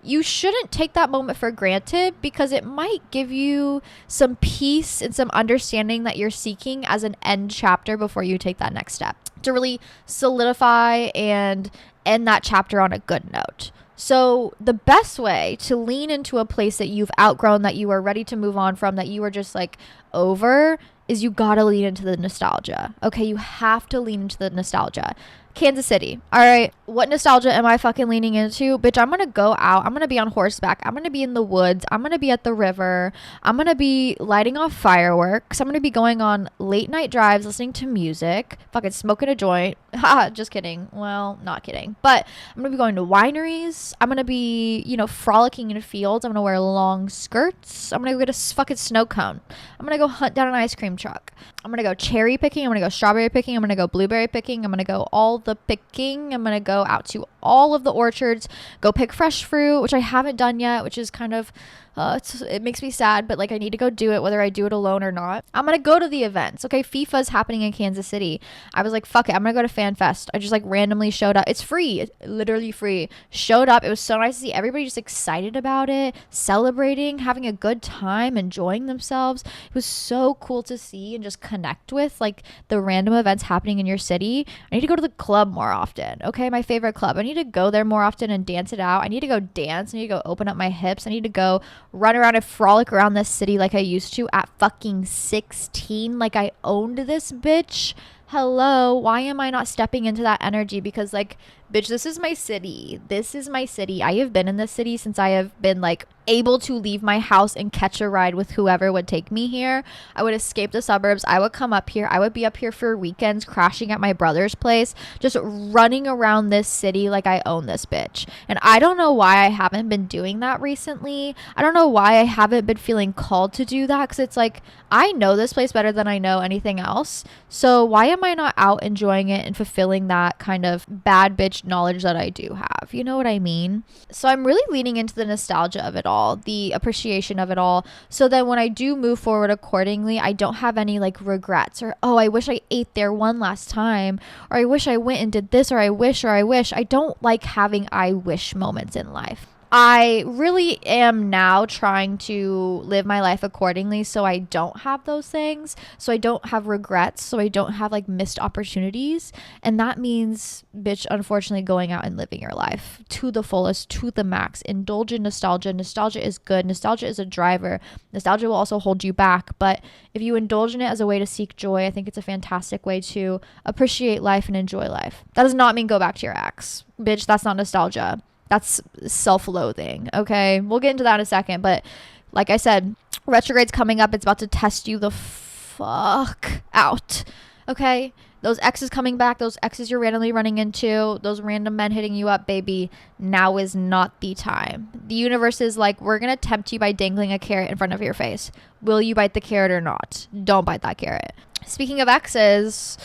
You shouldn't take that moment for granted because it might give you some peace and some understanding that you're seeking as an end chapter before you take that next step to really solidify and end that chapter on a good note. So the best way to lean into a place that you've outgrown, that you are ready to move on from, that you are just like over, is you gotta lean into the nostalgia. Okay, you have to lean into the nostalgia. Kansas City. All right. What nostalgia am I fucking leaning into? Bitch, I'm going to go out. I'm going to be on horseback. I'm going to be in the woods. I'm going to be at the river. I'm going to be lighting off fireworks. I'm going to be going on late night drives, listening to music, fucking smoking a joint. Ha, just kidding. Well, not kidding. But I'm going to be going to wineries. I'm going to be, you know, frolicking in fields. I'm going to wear long skirts. I'm going to go get a fucking snow cone. I'm going to go hunt down an ice cream truck. I'm going to go cherry picking. I'm going to go strawberry picking. I'm going to go blueberry picking. I'm going to go all the picking. I'm going to go out to all of the orchards, go pick fresh fruit, which I haven't done yet, which is kind of, it makes me sad, but like I need to go do it, whether I do it alone or not. I'm going to go to the events. Okay. FIFA is happening in Kansas City. I was like, fuck it. I'm going to go to Fan Fest. I just like randomly showed up. It's free. It's literally free. Showed up. It was so nice to see everybody just excited about it, celebrating, having a good time, enjoying themselves. It was so cool to see and just connect with like the random events happening in your city. I need to go to the club more often. Okay. My favorite club. I need to go there more often and dance it out. I need to go dance. I need to go open up my hips. I need to go run around and frolic around this city like I used to at fucking 16, like I owned this bitch. Hello, why am I not stepping into that energy? Because like, bitch, this is my city. This is my city. I have been in this city since I have been like able to leave my house and catch a ride with whoever would take me here. I would escape the suburbs. I would come up here. I would be up here for weekends, crashing at my brother's place, just running around this city like I own this bitch. And I don't know why I haven't been doing that recently. I don't know why I haven't been feeling called to do that, because it's like, I know this place better than I know anything else. So why am I not out enjoying it and fulfilling that kind of bad bitch knowledge that I do have? You know what I mean? So I'm really leaning into the nostalgia of it all, the appreciation of it all, so that when I do move forward accordingly, I don't have any like regrets or, oh, I wish I ate there one last time, or I wish I went and did this, or I wish. I don't like having I wish moments in life. I really am now trying to live my life accordingly so I don't have those things, so I don't have regrets, so I don't have like missed opportunities. And that means, bitch, unfortunately going out and living your life to the fullest, to the max. Indulge in nostalgia. Nostalgia is good. Nostalgia is a driver. Nostalgia will also hold you back, but if you indulge in it as a way to seek joy, I think it's a fantastic way to appreciate life and enjoy life. That does not mean go back to your ex. Bitch, that's not nostalgia. That's self-loathing. Okay, we'll get into that in a second, but like I said, retrograde's coming up. It's about to test you the fuck out. Okay, those exes coming back, those exes you're randomly running into, those random men hitting you up, baby, now is not the time. The universe is like, we're gonna tempt you by dangling a carrot in front of your face. Will you bite the carrot or not? Don't bite that carrot. Speaking of exes,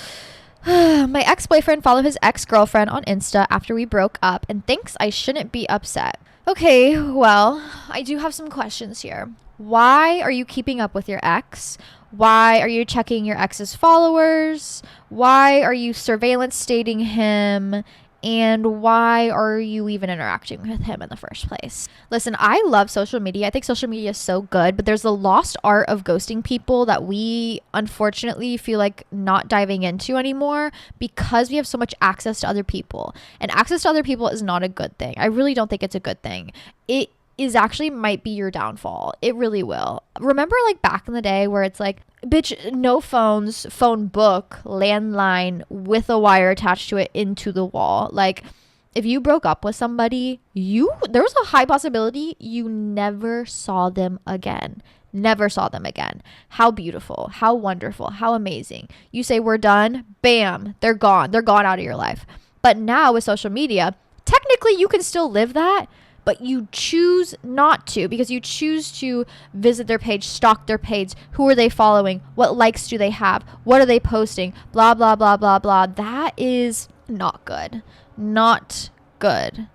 my ex-boyfriend followed his ex-girlfriend on Insta after we broke up and thinks I shouldn't be upset. Okay, well, I do have some questions here. Why are you keeping up with your ex? Why are you checking your ex's followers? Why are you surveillance stating him? And why are you even interacting with him in the first place? Listen, I love social media. I think social media is so good, but there's the lost art of ghosting people that we unfortunately feel like not diving into anymore because we have so much access to other people. And access to other people is not a good thing. I really don't think it's a good thing. It is actually might be your downfall. It really will. Remember like back in the day where it's like, bitch, no phones, phone book, landline with a wire attached to it into the wall. Like, if you broke up with somebody, there was a high possibility you never saw them again. Never saw them again. How beautiful, how wonderful, how amazing. You say we're done, bam, they're gone. They're gone out of your life. But now with social media, technically you can still live that, but you choose not to because you choose to visit their page, stalk their page. Who are they following? What likes do they have? What are they posting? Blah, blah, blah, blah, blah. That is not good. Not good.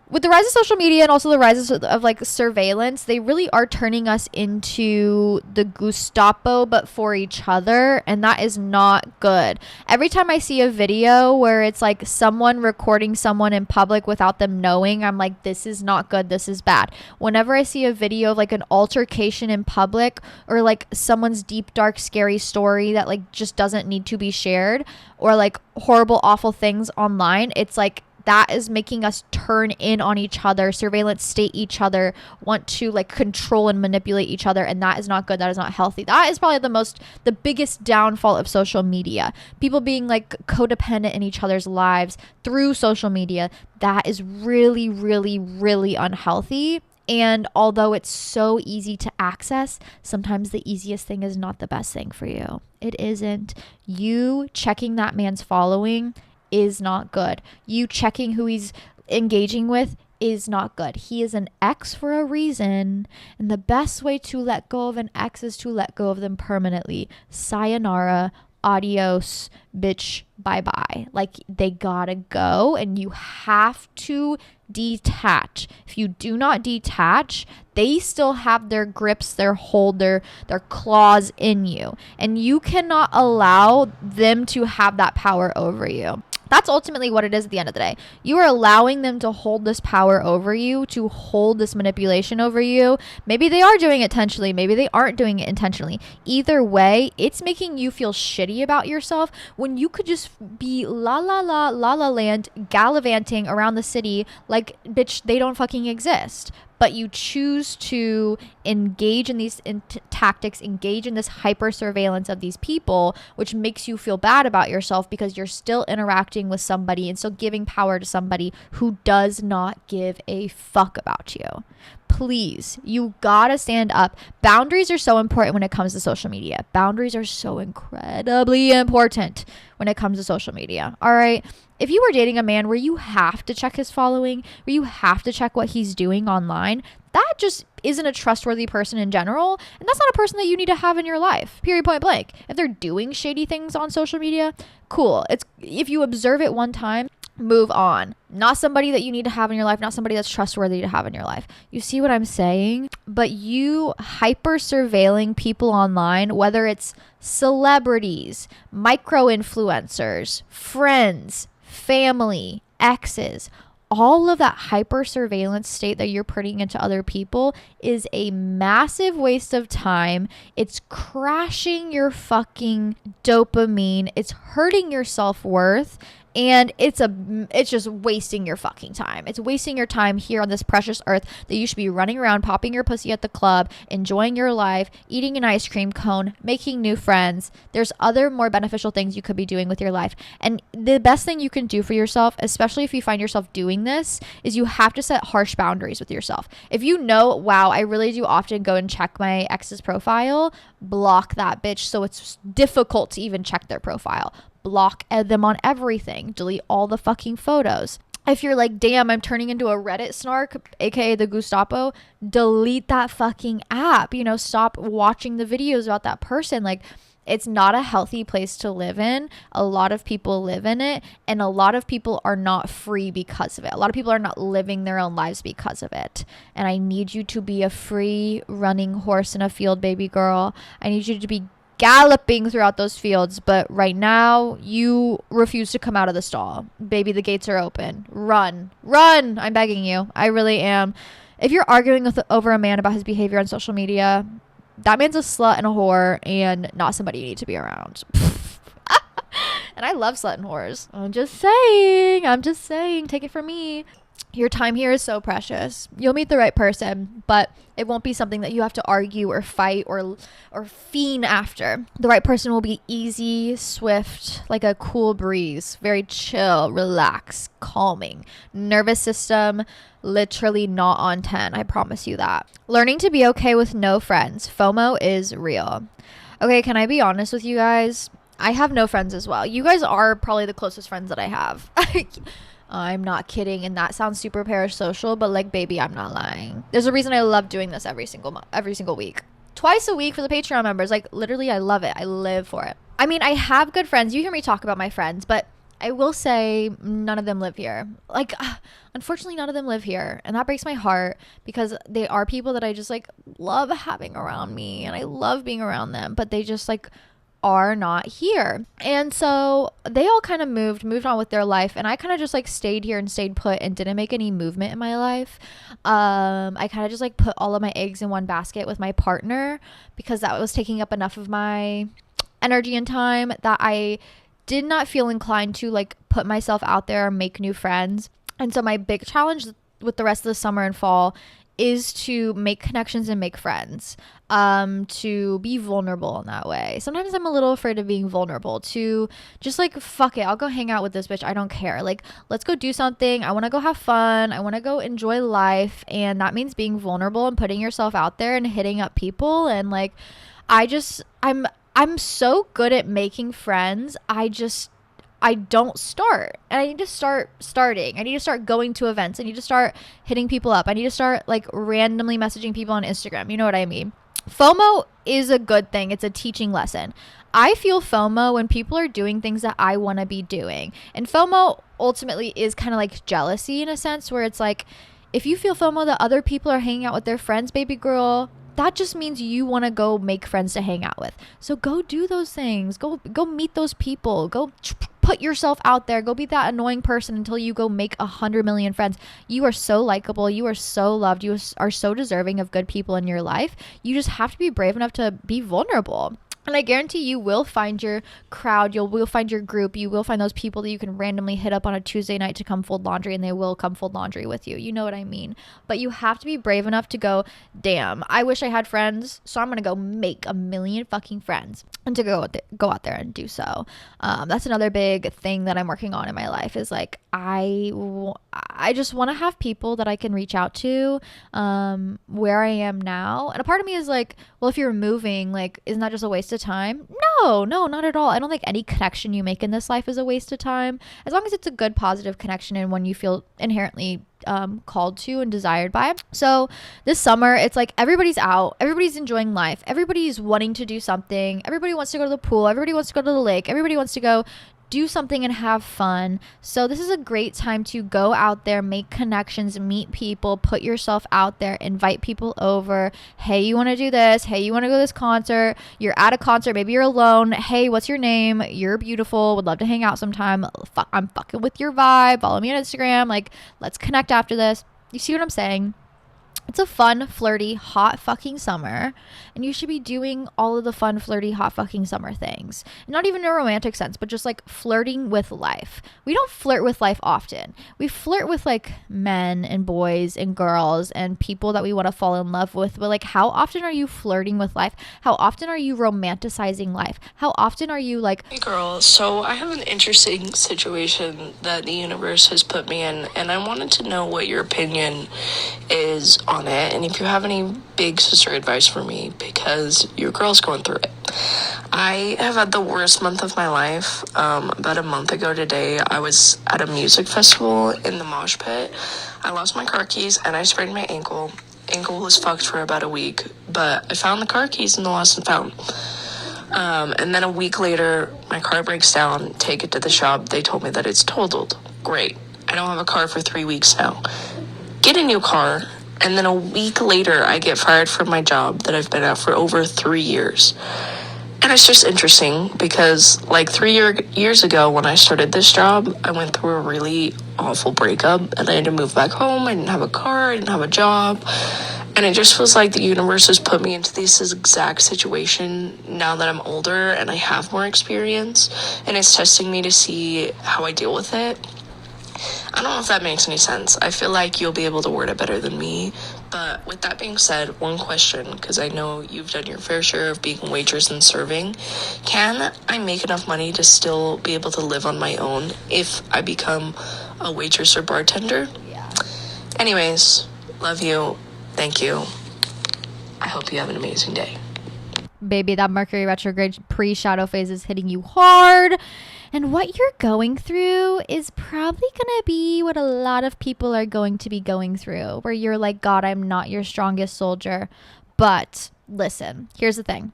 With the rise of social media and also the rise of like surveillance, they really are turning us into the Gestapo, but for each other. And that is not good. Every time I see a video where it's like someone recording someone in public without them knowing, I'm like, this is not good. This is bad. Whenever I see a video of like an altercation in public or like someone's deep, dark, scary story that like just doesn't need to be shared, or like horrible, awful things online, it's like, that is making us turn in on each other, surveillance state each other, want to like control and manipulate each other. And that is not good. That is not healthy. That is probably the biggest downfall of social media. People being like codependent in each other's lives through social media. That is really, really, really unhealthy. And although it's so easy to access, sometimes the easiest thing is not the best thing for you. It isn't. You checking that man's following is not good. You checking who he's engaging with is not good. He is an ex for a reason, and the best way to let go of an ex is to let go of them permanently. Sayonara, adios, bitch, bye-bye. Like, they gotta go, and you have to detach. If you do not detach, they still have their grips, their hold, their claws in you, and you cannot allow them to have that power over you. That's ultimately what it is at the end of the day. You are allowing them to hold this power over you, to hold this manipulation over you. Maybe they are doing it intentionally. Maybe they aren't doing it intentionally. Either way, it's making you feel shitty about yourself when you could just be la la la la la land gallivanting around the city like, bitch, they don't fucking exist. But you choose to engage in these tactics, engage in this hyper surveillance of these people, which makes you feel bad about yourself because you're still interacting with somebody and still giving power to somebody who does not give a fuck about you. Please, you gotta stand up. Boundaries are so important when it comes to social media. Boundaries are so incredibly important when it comes to social media. All right. If you were dating a man where you have to check his following, where you have to check what he's doing online, that just isn't a trustworthy person in general. And that's not a person that you need to have in your life. Period, point blank. If they're doing shady things on social media, cool. If you observe it one time, move on. Not somebody that you need to have in your life, not somebody that's trustworthy to have in your life. You see what I'm saying? But you hyper surveilling people online, whether it's celebrities, micro influencers, friends, family, exes, all of that hyper surveillance state that you're putting into other people is a massive waste of time. It's crashing your fucking dopamine. It's hurting your self-worth. And it's just wasting your fucking time. It's wasting your time here on this precious earth that you should be running around, popping your pussy at the club, enjoying your life, eating an ice cream cone, making new friends. There's other more beneficial things you could be doing with your life. And the best thing you can do for yourself, especially if you find yourself doing this, is you have to set harsh boundaries with yourself. If you know, wow, I really do often go and check my ex's profile, block that bitch so it's difficult to even check their profile. Block them on everything. Delete all the fucking photos. If you're like, damn, I'm turning into a Reddit snark, aka the Gestapo, delete that fucking app. Stop watching the videos about that person. Like, it's not a healthy place to live in. A lot of people live in it, and a lot of people are not free because of it. A lot of people are not living their own lives because of it. And I need you to be a free running horse in a field, baby girl. I need you to be galloping throughout those fields, but right now you refuse to come out of the stall. Baby, the gates are open. Run. I'm begging you. I really am. If you're arguing over a man about his behavior on social media, that man's a slut and a whore and not somebody you need to be around. And I love slut and whores. I'm just saying, take it from me. Your time here is so precious. You'll meet the right person, but it won't be something that you have to argue or fight or fiend after. The right person will be easy, swift, like a cool breeze, very chill, relaxed, calming. Nervous system literally not on 10. I promise you that. Learning to be okay with no friends. FOMO is real. Okay, can I be honest with you guys? I have no friends as well. You guys are probably the closest friends that I have. I'm not kidding, and that sounds super parasocial, but like, baby, I'm not lying. There's a reason I love doing this every single week. Twice a week for the Patreon members. Like, literally, I love it. I live for it. I mean, I have good friends. You hear me talk about my friends, but I will say none of them live here. Like, unfortunately, none of them live here, and that breaks my heart because they are people that I just like love having around me, and I love being around them, but they just like are not here. And so they all kind of moved on with their life, and I kind of just like stayed here and stayed put and didn't make any movement in my life. I kind of just like put all of my eggs in one basket with my partner because that was taking up enough of my energy and time that I did not feel inclined to like put myself out there and make new friends. And so my big challenge with the rest of the summer and fall is to make connections and make friends, to be vulnerable in that way. Sometimes I'm a little afraid of being vulnerable, to just like, fuck it, I'll go hang out with this bitch, I don't care. Like, let's go do something. I want to go have fun. I want to go enjoy life. And that means being vulnerable and putting yourself out there and hitting up people. And like, I'm so good at making friends. I don't start, and I need to start starting. I need to start going to events. I need to start hitting people up. I need to start like randomly messaging people on Instagram. You know what I mean? FOMO is a good thing. It's a teaching lesson. I feel FOMO when people are doing things that I want to be doing. And FOMO ultimately is kind of like jealousy in a sense, where it's like, if you feel FOMO that other people are hanging out with their friends, baby girl, that just means you want to go make friends to hang out with. So go do those things. Go meet those people. Go put yourself out there. Go be that annoying person until you go make 100 million friends. You are so likable. You are so loved. You are so deserving of good people in your life. You just have to be brave enough to be vulnerable. And I guarantee you will find your crowd, you will find your group, you will find those people that you can randomly hit up on a Tuesday night to come fold laundry, and they will come fold laundry with you. You know what I mean? But you have to be brave enough to go, damn, I wish I had friends, so I'm going to go make 1 million fucking friends, and to go out there and do so. That's another big thing that I'm working on in my life is like, I just want to have people that I can reach out to where I am now. And a part of me is like, well, if you're moving, like, isn't that just a waste of time? No, not at all. I don't think any connection you make in this life is a waste of time, as long as it's a good, positive connection and one you feel inherently called to and desired by. So this summer, it's like everybody's out, everybody's enjoying life, everybody's wanting to do something, everybody wants to go to the pool, everybody wants to go to the lake, everybody wants to go do something and have fun. So this is a great time to go out there, make connections, meet people, put yourself out there, invite people over. Hey, you want to do this? Hey, you want to go to this concert? You're at a concert, maybe you're alone. Hey, what's your name? You're beautiful, would love to hang out sometime. I'm fucking with your vibe. Follow me on Instagram. Like, let's connect after this. You see what I'm saying? It's a fun, flirty, hot fucking summer, and you should be doing all of the fun, flirty, hot fucking summer things. Not even in a romantic sense, but just like flirting with life. We don't flirt with life often. We flirt with like men and boys and girls and people that we want to fall in love with. But like, how often are you flirting with life? How often are you romanticizing life? How often are you like... Hey girl, so I have an interesting situation that the universe has put me in, and I wanted to know what your opinion is on it, and if you have any big sister advice for me, because your girl's going through it. I have had the worst month of my life. About a month ago today, I was at a music festival in the mosh pit. I lost my car keys and I sprained my ankle. Ankle was fucked for about a week, but I found the car keys in the lost and found. And then a week later, my car breaks down, take it to the shop. They told me that it's totaled. Great. I don't have a car for 3 weeks now. Get a new car. And then a week later, I get fired from my job that I've been at for over 3 years. And it's just interesting because like 3 years ago when I started this job, I went through a really awful breakup and I had to move back home. I didn't have a car. I didn't have a job. And it just feels like the universe has put me into this exact situation now that I'm older and I have more experience. And it's testing me to see how I deal with it. I don't know if that makes any sense. I feel like you'll be able to word it better than me. But with that being said, one question, because I know you've done your fair share of being a waitress and serving. Can I make enough money to still be able to live on my own if I become a waitress or bartender? Yeah. Anyways, love you. Thank you. I hope you have an amazing day. Baby, that Mercury retrograde pre-shadow phase is hitting you hard. And what you're going through is probably going to be what a lot of people are going to be going through, where you're like, God, I'm not your strongest soldier. But listen, here's the thing.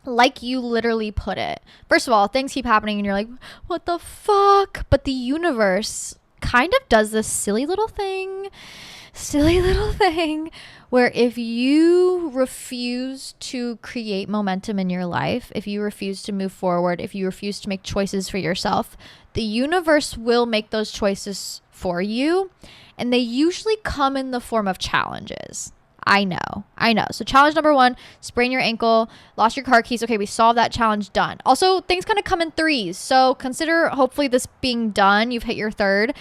Like you literally put it. First of all, things keep happening and you're like, what the fuck? But the universe kind of does this silly little thing where if you refuse to create momentum in your life, if you refuse to move forward, if you refuse to make choices for yourself, the universe will make those choices for you. And they usually come in the form of challenges. I know. So challenge number 1, sprain your ankle, lost your car keys. Okay, we solved that challenge, done. Also, things kind of come in threes. So consider hopefully this being done. You've hit your third.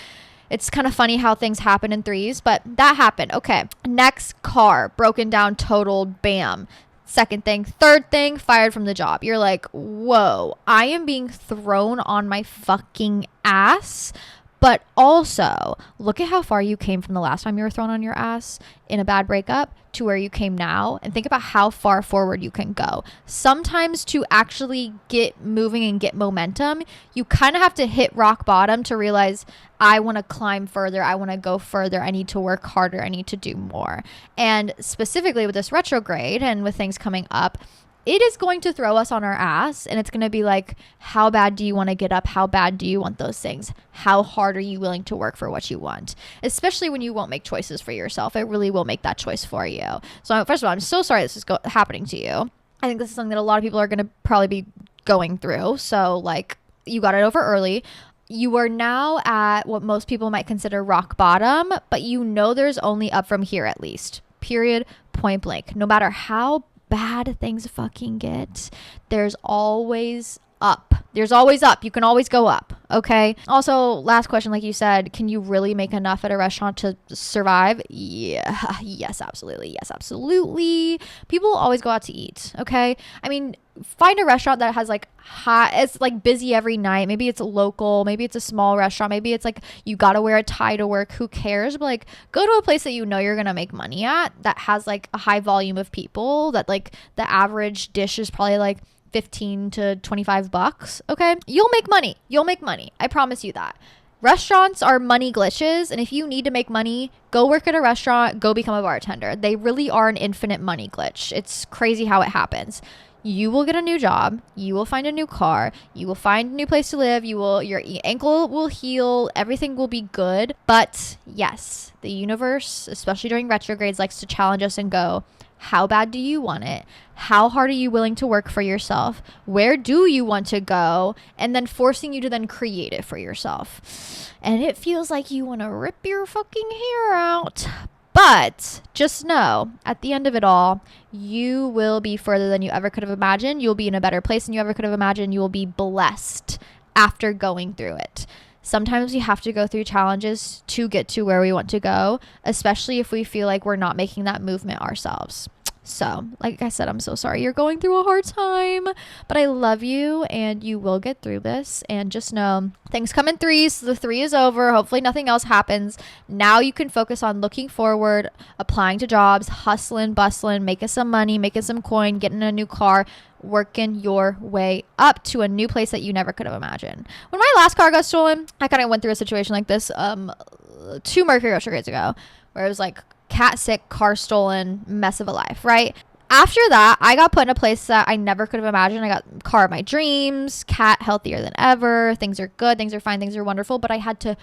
It's kind of funny how things happen in threes, but that happened. Okay. Next, car, broken down, totaled, bam. Second thing. Third thing, fired from the job. You're like, whoa, I am being thrown on my fucking ass. But also, look at how far you came from the last time you were thrown on your ass in a bad breakup to where you came now, and think about how far forward you can go. Sometimes to actually get moving and get momentum, you kind of have to hit rock bottom to realize, I want to climb further. I want to go further. I need to work harder. I need to do more. And specifically with this retrograde and with things coming up, it is going to throw us on our ass, and it's going to be like, how bad do you want to get up? How bad do you want those things? How hard are you willing to work for what you want? Especially when you won't make choices for yourself. It really will make that choice for you. So first of all, I'm so sorry this is happening to you. I think this is something that a lot of people are going to probably be going through. So like, you got it over early. You are now at what most people might consider rock bottom, but you know there's only up from here at least. Period. Point blank. No matter how bad things fucking get, there's always up. There's always up. You can always go up. Okay. Also, last question, like you said, can you really make enough at a restaurant to survive? Yeah. Yes, absolutely. Yes, absolutely. People always go out to eat. Okay. I mean, find a restaurant that has like it's like busy every night. Maybe it's local. Maybe it's a small restaurant. Maybe it's like you got to wear a tie to work. Who cares? But like, go to a place that you know you're going to make money at, that has like a high volume of people, that like the average dish is probably like $15 to $25. Okay. You'll make money. I promise you that. Restaurants are money glitches, and if you need to make money, go work at a restaurant, go become a bartender. They really are an infinite money glitch. It's crazy how it happens. You will get a new job, you will find a new car, you will find a new place to live, your ankle will heal, everything will be good. But yes, the universe, especially during retrogrades, likes to challenge us and go, how bad do you want it? How hard are you willing to work for yourself? Where do you want to go? And then forcing you to then create it for yourself. And it feels like you want to rip your fucking hair out. But just know, at the end of it all, you will be further than you ever could have imagined. You'll be in a better place than you ever could have imagined. You will be blessed after going through it. Sometimes we have to go through challenges to get to where we want to go, especially if we feel like we're not making that movement ourselves. So, like I said, I'm so sorry you're going through a hard time, but I love you and you will get through this. And just know things come in threes. So the 3 is over. Hopefully nothing else happens. Now you can focus on looking forward, applying to jobs, hustling, bustling, making some money, making some coin, getting a new car, working your way up to a new place that you never could have imagined. When my last car got stolen, I kind of went through a situation like this 2 Mercury retrogrades ago, where it was like cat sick, car stolen, mess of a life, right? After that, I got put in a place that I never could have imagined. I got car of my dreams, cat healthier than ever, things are good, things are fine, things are wonderful, but I had to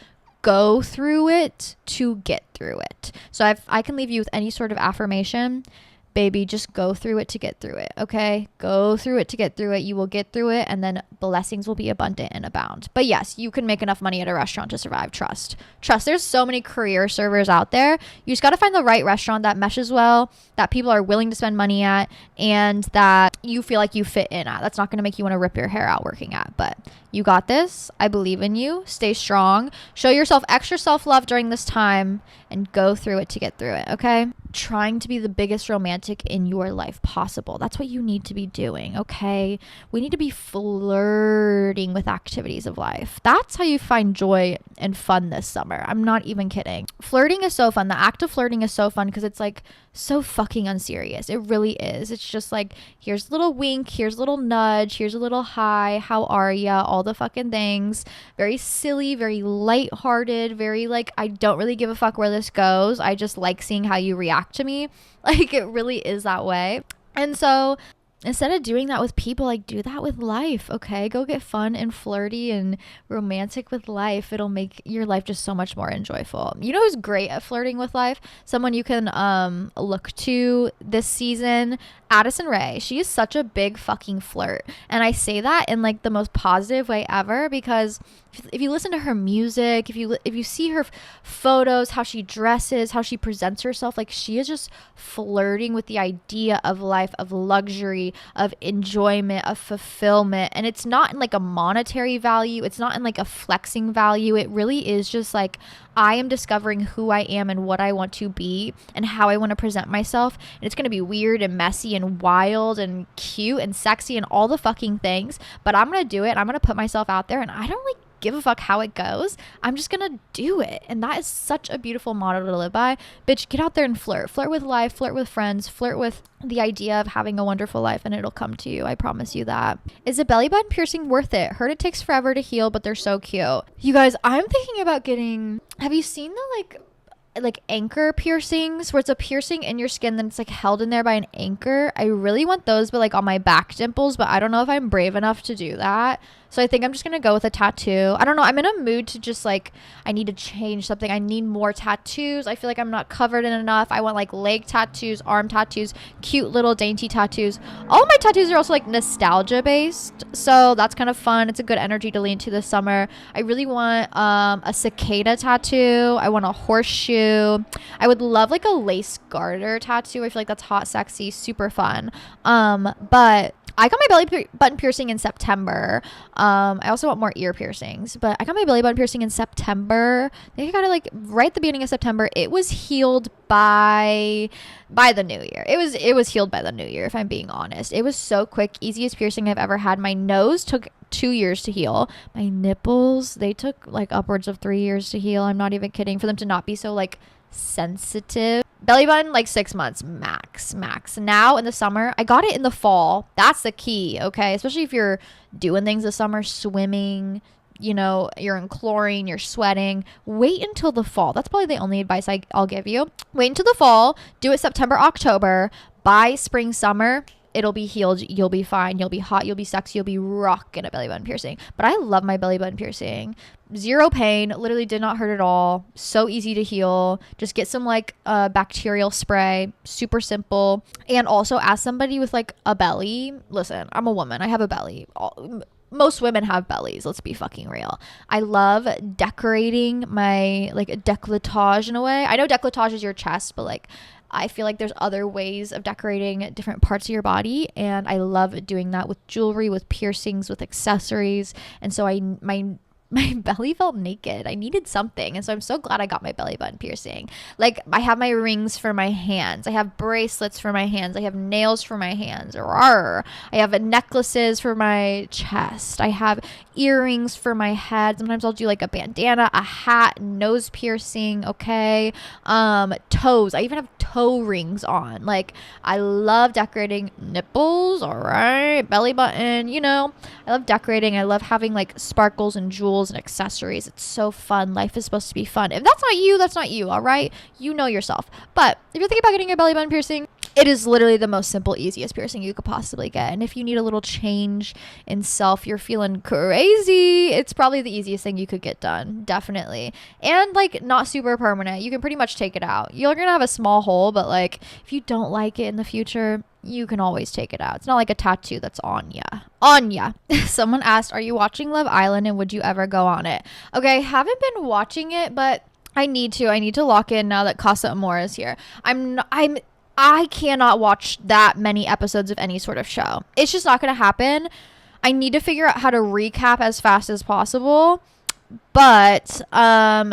go through it to get through it. So if I can leave you with any sort of affirmation, baby, just go through it to get through it. Okay, go through it to get through it. You will get through it, and then blessings will be abundant and abound. But yes, you can make enough money at a restaurant to survive. Trust. There's so many career servers out there. You just got to find the right restaurant that meshes well, that people are willing to spend money at, and that you feel like you fit in at. That's not going to make you want to rip your hair out working at, but you got this. I believe in you. Stay strong. Show yourself extra self-love during this time and go through it to get through it, okay? Trying to be the biggest romantic in your life possible. That's what you need to be doing, okay? We need to be flirting with activities of life. That's how you find joy and fun this summer. I'm not even kidding. Flirting is so fun. The act of flirting is so fun because it's like so fucking unserious. It really is. It's just like, here's a little wink, here's a little nudge, here's a little hi, how are ya, all the fucking things. Very silly, very lighthearted, very like, I don't really give a fuck where this goes. I just like seeing how you react to me. Like, it really is that way. And so instead of doing that with people, like, do that with life, okay? Go get fun and flirty and romantic with life. It'll make your life just so much more enjoyable. You know who's great at flirting with life? Someone you can look to this season, Addison Rae. She is such a big fucking flirt. And I say that in like the most positive way ever, because if you listen to her music, if you see her photos, how she dresses, how she presents herself, like, she is just flirting with the idea of life, of luxury, of enjoyment, of fulfillment. And it's not in like a monetary value. It's not in like a flexing value. It really is just like, I am discovering who I am and what I want to be and how I want to present myself. And it's going to be weird and messy and wild and cute and sexy and all the fucking things. But I'm going to do it. I'm going to put myself out there, and I don't like give a fuck how it goes. I'm just gonna do it. And that is such a beautiful motto to live by. Bitch, get out there and flirt with life, flirt with friends, flirt with the idea of having a wonderful life, and it'll come to you. I promise you that. Is a belly button piercing worth it? Heard it takes forever to heal, but they're so cute. You guys, I'm thinking about getting, have you seen the like anchor piercings where it's a piercing in your skin then it's like held in there by an anchor? I really want those, but like on my back dimples, but I don't know if I'm brave enough to do that. So I think I'm just gonna go with a tattoo. I don't know, I'm in a mood to just like, I need to change something. I need more tattoos. I feel like I'm not covered in enough. I want like leg tattoos, arm tattoos, cute little dainty tattoos. All of my tattoos are also like nostalgia based, so that's kind of fun. It's a good energy to lean to this summer. I really want a cicada tattoo. I want a horseshoe. I would love like a lace garter tattoo. I feel like that's hot, sexy, super fun. But I got my belly button piercing in September. I also want more ear piercings, but I got my belly button piercing in September. I think I got it like right at the beginning of September. It was healed by the new year. It was healed by the new year, if I'm being honest. It was so quick, easiest piercing I've ever had. My nose took 2 years to heal. My nipples, they took like upwards of 3 years to heal. I'm not even kidding, for them to not be so like sensitive. Belly button, like 6 months max. Now in the summer, I got it in the fall. That's the key, okay? Especially if you're doing things this summer, swimming, you know, you're in chlorine, you're sweating. Wait until the fall. That's probably the only advice I'll give you. Wait until the fall. Do it September, October. By spring, summer, it'll be healed. You'll be fine. You'll be hot. You'll be sexy. You'll be rocking a belly button piercing. But I love my belly button piercing. Zero pain. Literally did not hurt at all. So easy to heal. Just get some like bacterial spray. Super simple. And also, as somebody with like a belly, listen, I'm a woman. I have a belly. Most women have bellies. Let's be fucking real. I love decorating my like décolletage in a way. I know décolletage is your chest, but like, I feel like there's other ways of decorating different parts of your body, and I love doing that with jewelry, with piercings, with accessories. And so my belly felt naked. I needed something, and so I'm so glad I got my belly button piercing. Like, I have my rings for my hands, I have bracelets for my hands, I have nails for my hands, rawr. I have necklaces for my chest, I have earrings for my head. Sometimes I'll do like a bandana, a hat, nose piercing, okay? Toes, I even have toe rings on. Like, I love decorating nipples, all right, belly button, you know. I love decorating. I love having like sparkles and jewels and accessories. It's so fun. Life is supposed to be fun. If that's not you, all right? You know yourself. But if you're thinking about getting a belly button piercing, it is literally the most simple, easiest piercing you could possibly get. And if you need a little change in self, you're feeling crazy, it's probably the easiest thing you could get done. Definitely. And like not super permanent. You can pretty much take it out. You're gonna have a small hole, but like if you don't like it in the future, you can always take it out. It's not like a tattoo that's on ya. On ya. Someone asked, are you watching Love Island and would you ever go on it? Okay, haven't been watching it, but I need to lock in now that Casa Amor is here. I cannot watch that many episodes of any sort of show. It's just not going to happen. I need to figure out how to recap as fast as possible. But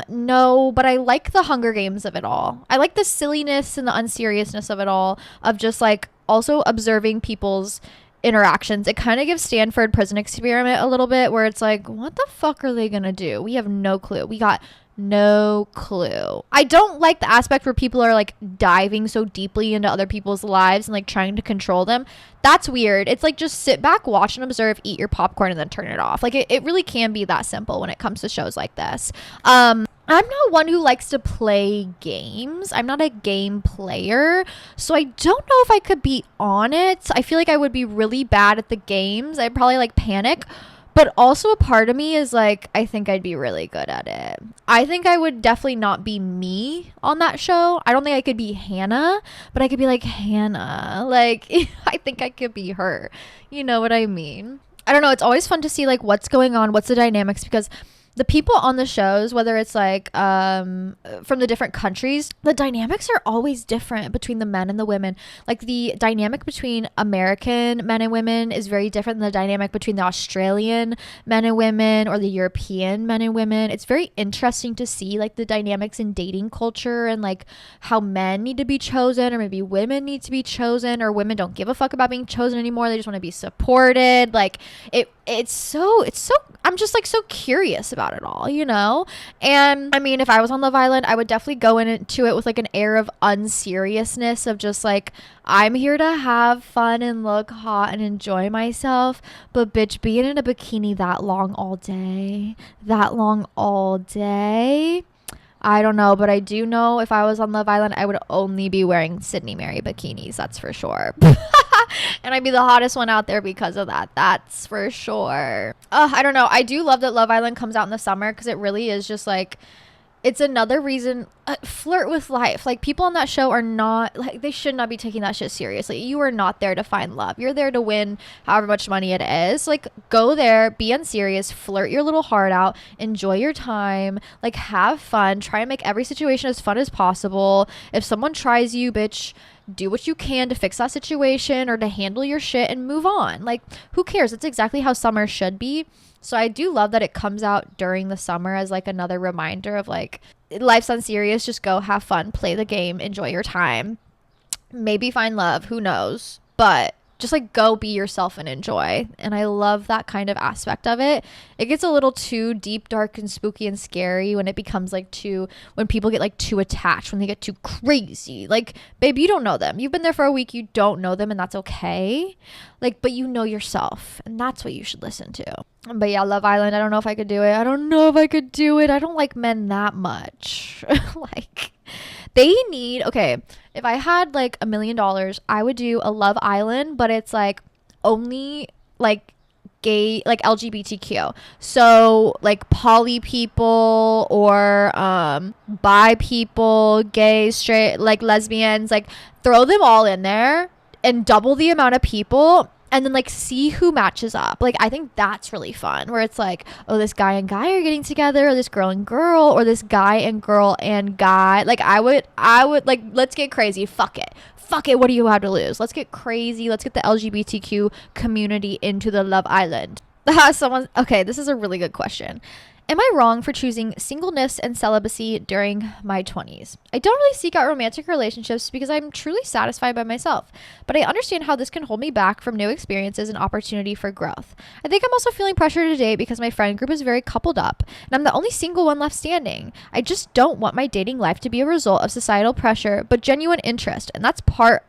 no, but I like the Hunger Games of it all. I like the silliness and the unseriousness of it all, of just like also observing people's interactions. It kind of gives Stanford Prison Experiment a little bit, where it's like, what the fuck are they gonna do? We have no clue. We got no clue. I don't like the aspect where people are like diving so deeply into other people's lives and like trying to control them. That's weird. It's like, just sit back, watch and observe, eat your popcorn, and then turn it off. Like it really can be that simple when it comes to shows like this. I'm not one who likes to play games. I'm not a game player, so I don't know if I could be on it. I feel like I would be really bad at the games. I'd probably like panic. But also a part of me is like, I think I'd be really good at it. I think I would definitely not be me on that show. I don't think I could be Hannah, but I could be like Hannah. Like, I think I could be her. You know what I mean? I don't know. It's always fun to see like what's going on, what's the dynamics, because the people on the shows, whether it's like from the different countries, the dynamics are always different between the men and the women. Like the dynamic between American men and women is very different than the dynamic between the Australian men and women or the European men and women. It's very interesting to see like the dynamics in dating culture and like how men need to be chosen, or maybe women need to be chosen, or women don't give a fuck about being chosen anymore. They just want to be supported. Like it's so I'm just like so curious about it all, you know? And I mean, if I was on Love Island, I would definitely go into it with like an air of unseriousness, of just like, I'm here to have fun and look hot and enjoy myself, but bitch, being in a bikini that long all day, I don't know, but I do know if I was on Love Island, I would only be wearing Sydney Mary bikinis, that's for sure. And I'd be the hottest one out there because of that. That's for sure. I don't know. I do love that Love Island comes out in the summer, because it really is just like, it's another reason. Flirt with life. Like, people on that show are not, like, they should not be taking that shit seriously. You are not there to find love. You're there to win however much money it is. Like, go there, be unserious, flirt your little heart out, enjoy your time, like, have fun, try and make every situation as fun as possible. If someone tries you, bitch, do what you can to fix that situation or to handle your shit and move on. Like, who cares? That's exactly how summer should be. So I do love that it comes out during the summer as like another reminder of like, life's unserious, just go have fun, play the game, enjoy your time, maybe find love, who knows, but just like go be yourself and enjoy. And I love that kind of aspect of it. It gets a little too deep, dark and spooky and scary when it becomes like when people get like too attached, when they get too crazy. Like, babe, you don't know them. You've been there for a week, you don't know them, and that's okay. Like, but you know yourself, and that's what you should listen to. But yeah, Love Island, I don't know if I could do it. I don't like men that much. Like, they need, okay, if I had like $1 million, I would do a Love Island, but it's like only like gay, like LGBTQ. So like poly people or bi people, gay, straight, like lesbians, like throw them all in there and double the amount of people. And then like see who matches up. Like, I think that's really fun, where it's like, oh, this guy and guy are getting together, or this girl and girl, or this guy and girl and guy. Like, I would like, let's get crazy. Fuck it. What do you have to lose? Let's get crazy. Let's get the LGBTQ community into the Love Island. Okay, this is a really good question. Am I wrong for choosing singleness and celibacy during my 20s? I don't really seek out romantic relationships because I'm truly satisfied by myself, but I understand how this can hold me back from new experiences and opportunity for growth. I think I'm also feeling pressure to date because my friend group is very coupled up, and I'm the only single one left standing. I just don't want my dating life to be a result of societal pressure, but genuine interest, and that's the part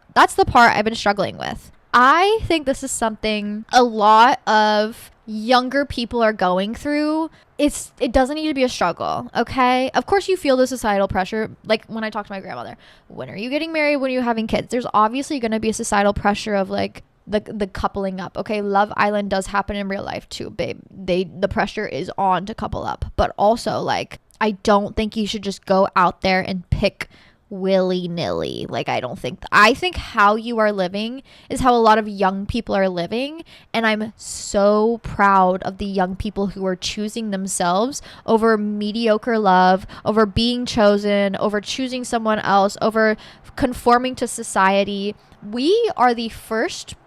I've been struggling with. I think this is something a lot of younger people are going through, it doesn't need to be a struggle, okay? Of course you feel the societal pressure. Like when I talk to my grandmother, when are you getting married, when are you having kids? There's obviously going to be a societal pressure of like the coupling up, okay? Love Island does happen in real life too, babe. The pressure is on to couple up, but also like I don't think you should just go out there and pick willy-nilly. Like I think how you are living is how a lot of young people are living, and I'm so proud of the young people who are choosing themselves over mediocre love, over being chosen, over choosing someone else, over conforming to society. We are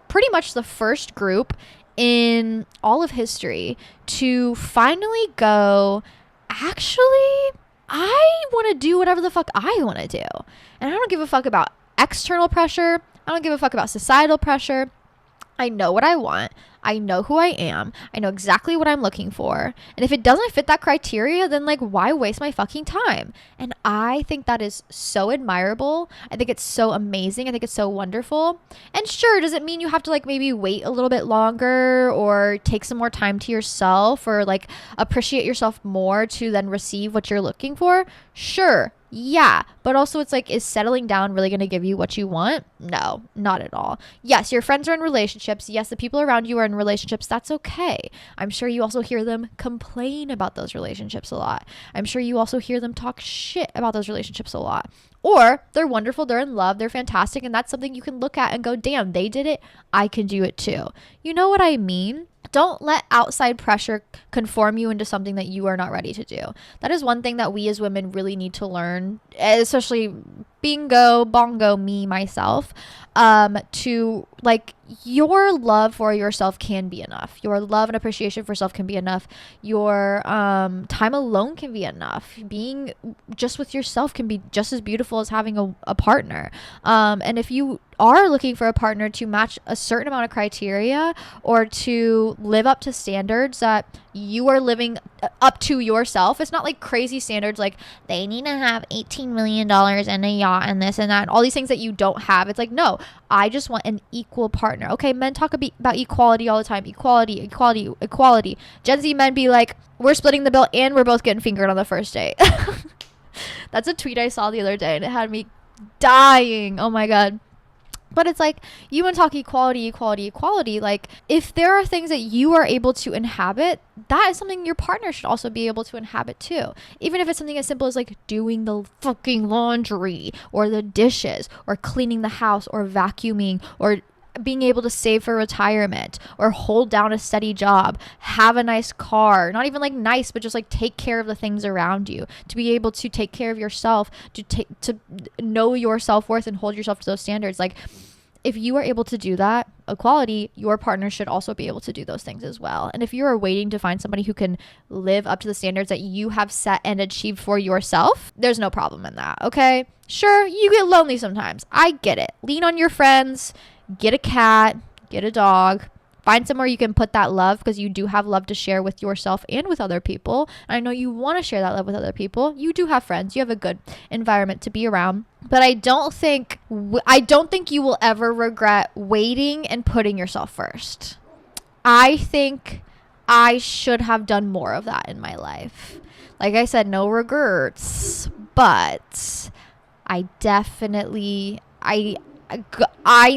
pretty much the first group in all of history to finally go, actually, I want to do whatever the fuck I want to do. And I don't give a fuck about external pressure. I don't give a fuck about societal pressure. I know what I want. I know who I am. I know exactly what I'm looking for. And if it doesn't fit that criteria, then like, why waste my fucking time? And I think that is so admirable. I think it's so amazing. I think it's so wonderful. And sure, does it mean you have to like maybe wait a little bit longer or take some more time to yourself or like appreciate yourself more to then receive what you're looking for? Sure. Yeah, but also it's like, is settling down really going to give you what you want? No, not at all. Yes, your friends are in relationships. Yes, the people around you are in relationships. That's okay. I'm sure you also hear them complain about those relationships a lot. I'm sure you also hear them talk shit about those relationships a lot. Or they're wonderful, they're in love, they're fantastic, and that's something you can look at and go, damn, they did it, I can do it too. You know what I mean? Don't let outside pressure conform you into something that you are not ready to do. That is one thing that we as women really need to learn, especially bongo, me, myself, to like, your love for yourself can be enough. Your love and appreciation for yourself can be enough. Your time alone can be enough. Being just with yourself can be just as beautiful as having a partner. And if you are looking for a partner to match a certain amount of criteria or to live up to standards that you are living up to yourself, it's not like crazy standards like they need to have $18 million and a yacht and this and that and all these things that you don't have. It's like, no, I just want an equal partner. Okay, men talk about equality all the time. Equality. Gen Z men be like, we're splitting the bill and we're both getting fingered on the first date. That's a tweet I saw the other day and it had me dying. Oh my God. But it's like, you want to talk equality. Like, if there are things that you are able to inhabit, that is something your partner should also be able to inhabit too. Even if it's something as simple as like doing the fucking laundry or the dishes or cleaning the house or vacuuming or being able to save for retirement or hold down a steady job, have a nice car, not even like nice, but just like take care of the things around you, to be able to take care of yourself, to know your self-worth and hold yourself to those standards. Like, if you are able to do that, equality, your partner should also be able to do those things as well. And if you are waiting to find somebody who can live up to the standards that you have set and achieved for yourself, there's no problem in that, okay? Sure, you get lonely sometimes. I get it. Lean on your friends, get a cat, get a dog, find somewhere you can put that love, because you do have love to share with yourself and with other people. And I know you want to share that love with other people. You do have friends. You have a good environment to be around. But I don't think you will ever regret waiting and putting yourself first. I think I should have done more of that in my life. Like I said, no regrets, but I definitely, I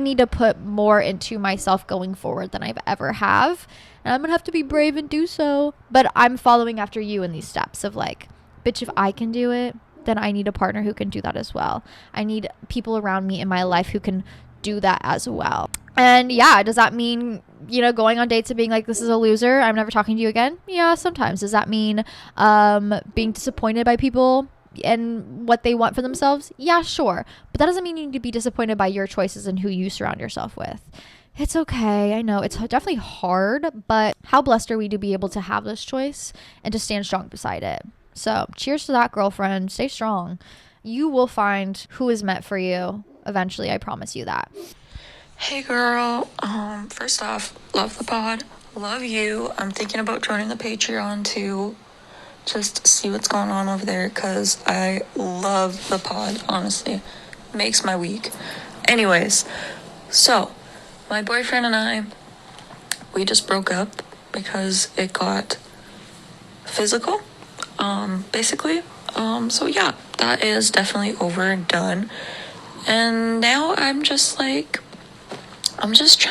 need to put more into myself going forward than I've ever have. And I'm going to have to be brave and do so. But I'm following after you in these steps of like, bitch, if I can do it, then I need a partner who can do that as well. I need people around me in my life who can do that as well. And yeah, does that mean, going on dates and being like, this is a loser, I'm never talking to you again? Yeah, sometimes. Does that mean being disappointed by people and what they want for themselves? Yeah, sure. But that doesn't mean you need to be disappointed by your choices and who you surround yourself with. It's okay. I know it's definitely hard, but how blessed are we to be able to have this choice and to stand strong beside it? So cheers to that, girlfriend. Stay strong. You will find who is meant for you eventually. I promise you that. Hey girl, first off, love the pod, love you. I'm thinking about joining the Patreon to just see what's going on over there, because I love the pod, honestly. Makes my week. Anyways, so my boyfriend and I, we just broke up because it got physical, basically. So yeah, that is definitely over and done. And now I'm just trying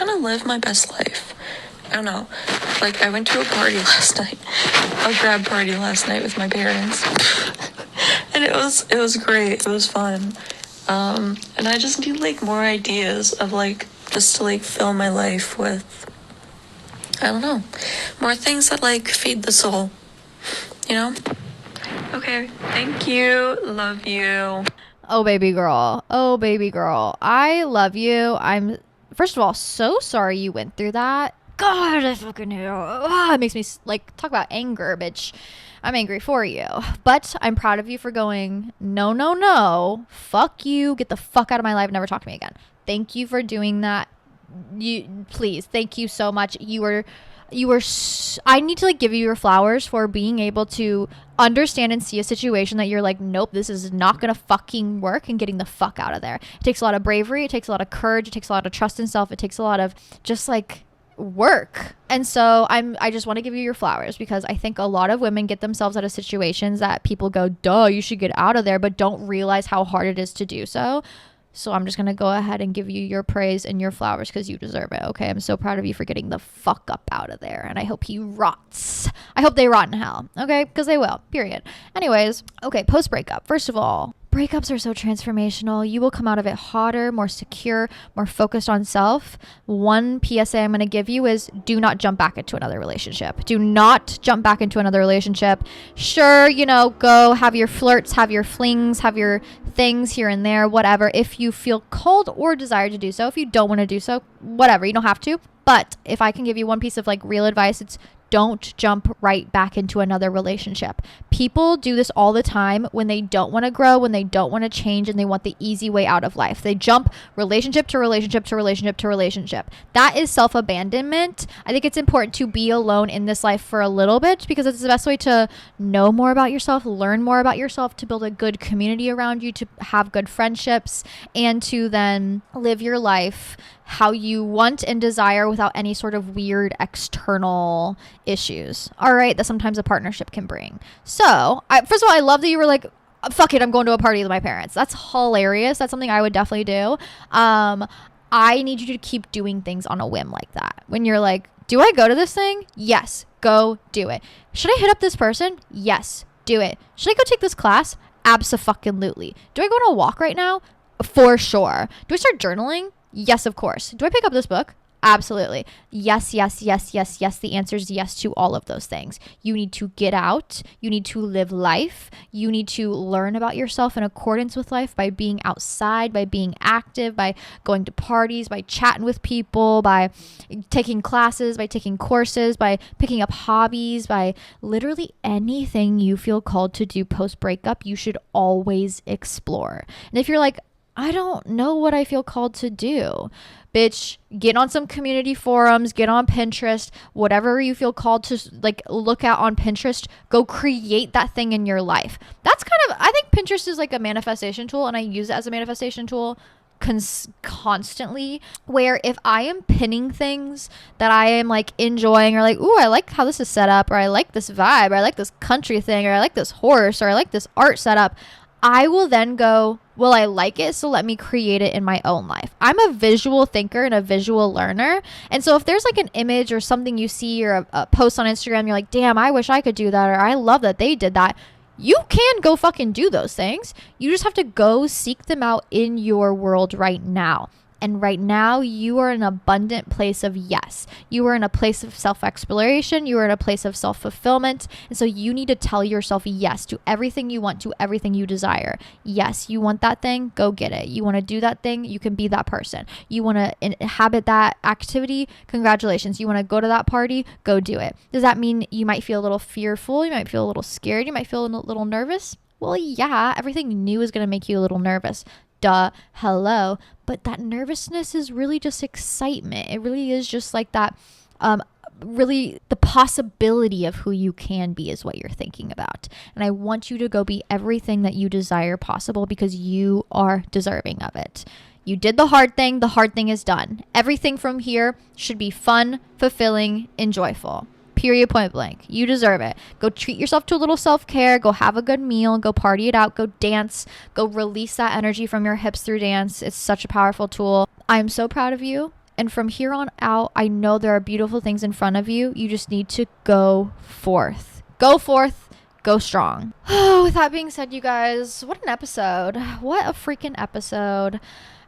to live my best life. I don't know. Like, I went to a party last night, a grad party last night with my parents. And it was great. It was fun. And I just need, like, more ideas of, like, just to, like, fill my life with, I don't know, more things that, like, feed the soul, you know? Okay, thank you. Love you. Oh, baby girl. Oh, baby girl. I love you. I'm, first of all, so sorry you went through that. God, I fucking hate it. It makes me, like, talk about anger, bitch. I'm angry for you. But I'm proud of you for going, no, no, no. Fuck you. Get the fuck out of my life. Never talk to me again. Thank you for doing that. Please. Thank you so much. I need to, like, give you your flowers for being able to understand and see a situation that you're like, nope, this is not gonna fucking work, and getting the fuck out of there. It takes a lot of bravery. It takes a lot of courage. It takes a lot of trust in self. It takes a lot of just, like, work. And so I just want to give you your flowers, because I think a lot of women get themselves out of situations that people go, duh, you should get out of there, but don't realize how hard it is to do so. So I'm just going to go ahead and give you your praise and your flowers, because you deserve it. Okay. I'm so proud of you for getting the fuck up out of there. And I hope he rots. I hope they rot in hell. Okay. Because they will. Period. Anyways. Okay. Post breakup. First of all, breakups are so transformational. You will come out of it hotter, more secure, more focused on self. One PSA I'm going to give you is, do not jump back into another relationship. Do not jump back into another relationship. Sure, go have your flirts, have your flings, have your things here and there, whatever. If you feel called or desire to do so, if you don't want to do so, whatever, you don't have to. But if I can give you one piece of, like, real advice, it's don't jump right back into another relationship. People do this all the time when they don't want to grow, when they don't want to change, and they want the easy way out of life. They jump relationship to relationship to relationship to relationship. That is self-abandonment. I think it's important to be alone in this life for a little bit, because it's the best way to know more about yourself, learn more about yourself, to build a good community around you, to have good friendships, and to then live your life how you want and desire without any sort of weird external issues. All right, that sometimes a partnership can bring. So, first of all, I love that you were like, fuck it, I'm going to a party with my parents. That's hilarious. That's something I would definitely do. I need you to keep doing things on a whim like that. When you're like, do I go to this thing? Yes, go do it. Should I hit up this person? Yes, do it. Should I go take this class? Abso-fucking-lutely. Do I go on a walk right now? For sure. Do I start journaling? Yes, of course. Do I pick up this book? Absolutely. Yes, yes, yes, yes, yes. The answer is yes to all of those things. You need to get out. You need to live life. You need to learn about yourself in accordance with life by being outside, by being active, by going to parties, by chatting with people, by taking classes, by taking courses, by picking up hobbies, by literally anything you feel called to do post-breakup, you should always explore. And if you're like, I don't know what I feel called to do, bitch, get on some community forums, get on Pinterest, whatever you feel called to, like, look at on Pinterest, go create that thing in your life. That's kind of, I think Pinterest is like a manifestation tool, and I use it as a manifestation tool constantly, where if I am pinning things that I am, like, enjoying, or like, ooh, I like how this is set up, or I like this vibe, or I like this country thing, or I like this horse, or I like this art setup, I will then go, well, I like it, so let me create it in my own life. I'm a visual thinker and a visual learner. And so if there's, like, an image or something you see, or a post on Instagram, you're like, damn, I wish I could do that, or I love that they did that. You can go fucking do those things. You just have to go seek them out in your world right now. And right now, you are in an abundant place of yes. You are in a place of self-exploration. You are in a place of self-fulfillment. And so you need to tell yourself yes to everything you want, to everything you desire. Yes, you want that thing? Go get it. You want to do that thing? You can be that person. You want to inhabit that activity? Congratulations. You want to go to that party? Go do it. Does that mean you might feel a little fearful? You might feel a little scared? You might feel a little nervous? Well, yeah, everything new is going to make you a little nervous. Duh, hello. But that nervousness is really just excitement. It really is just like that, really the possibility of who you can be is what you're thinking about. And I want you to go be everything that you desire possible, because you are deserving of it. You did the hard thing is done. Everything from here should be fun, fulfilling, and joyful. Period, point blank. You deserve it. Go treat yourself to a little self-care. Go have a good meal. Go party it out. Go dance. Go release that energy from your hips through dance. It's such a powerful tool. I'm so proud of you. And from here on out, I know there are beautiful things in front of you. You just need to go forth. Go forth. Go strong. With that being said, you guys, what an episode. What a freaking episode.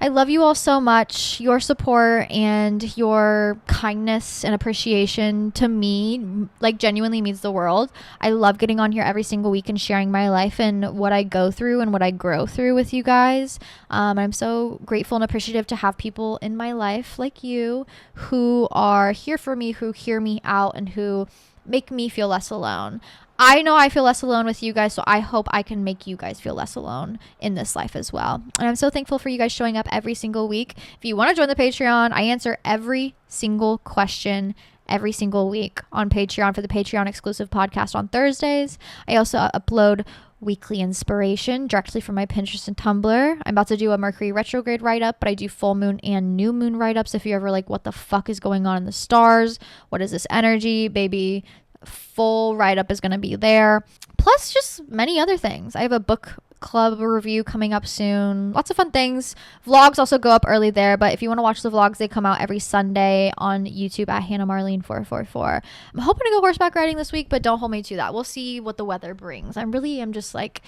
I love you all so much. Your support and your kindness and appreciation to me, like, genuinely means the world. I love getting on here every single week and sharing my life and what I go through and what I grow through with you guys. I'm so grateful and appreciative to have people in my life like you who are here for me, who hear me out, and who make me feel less alone. I know I feel less alone with you guys, so I hope I can make you guys feel less alone in this life as well. And I'm so thankful for you guys showing up every single week. If you want to join the Patreon, I answer every single question every single week on Patreon for the Patreon exclusive podcast on Thursdays. I also upload weekly inspiration directly from my Pinterest and Tumblr. I'm about to do a Mercury retrograde write-up, but I do full moon and new moon write-ups. If you're ever like, what the fuck is going on in the stars? What is this energy? Baby, full write-up is going to be there. Plus just many other things. I have a book club review coming up soon. Lots of fun things. Vlogs also go up early there, but if you want to watch the vlogs, they come out every Sunday on YouTube at Hannah Marlene 444. I'm hoping to go horseback riding this week, but don't hold me to that. We'll see what the weather brings. I'm just like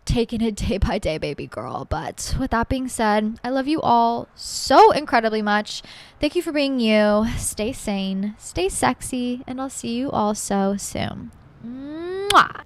taking it day by day, baby girl. But with that being said, I love you all so incredibly much. Thank you for being you. Stay sane, stay sexy, and I'll see you all so soon. Mwah!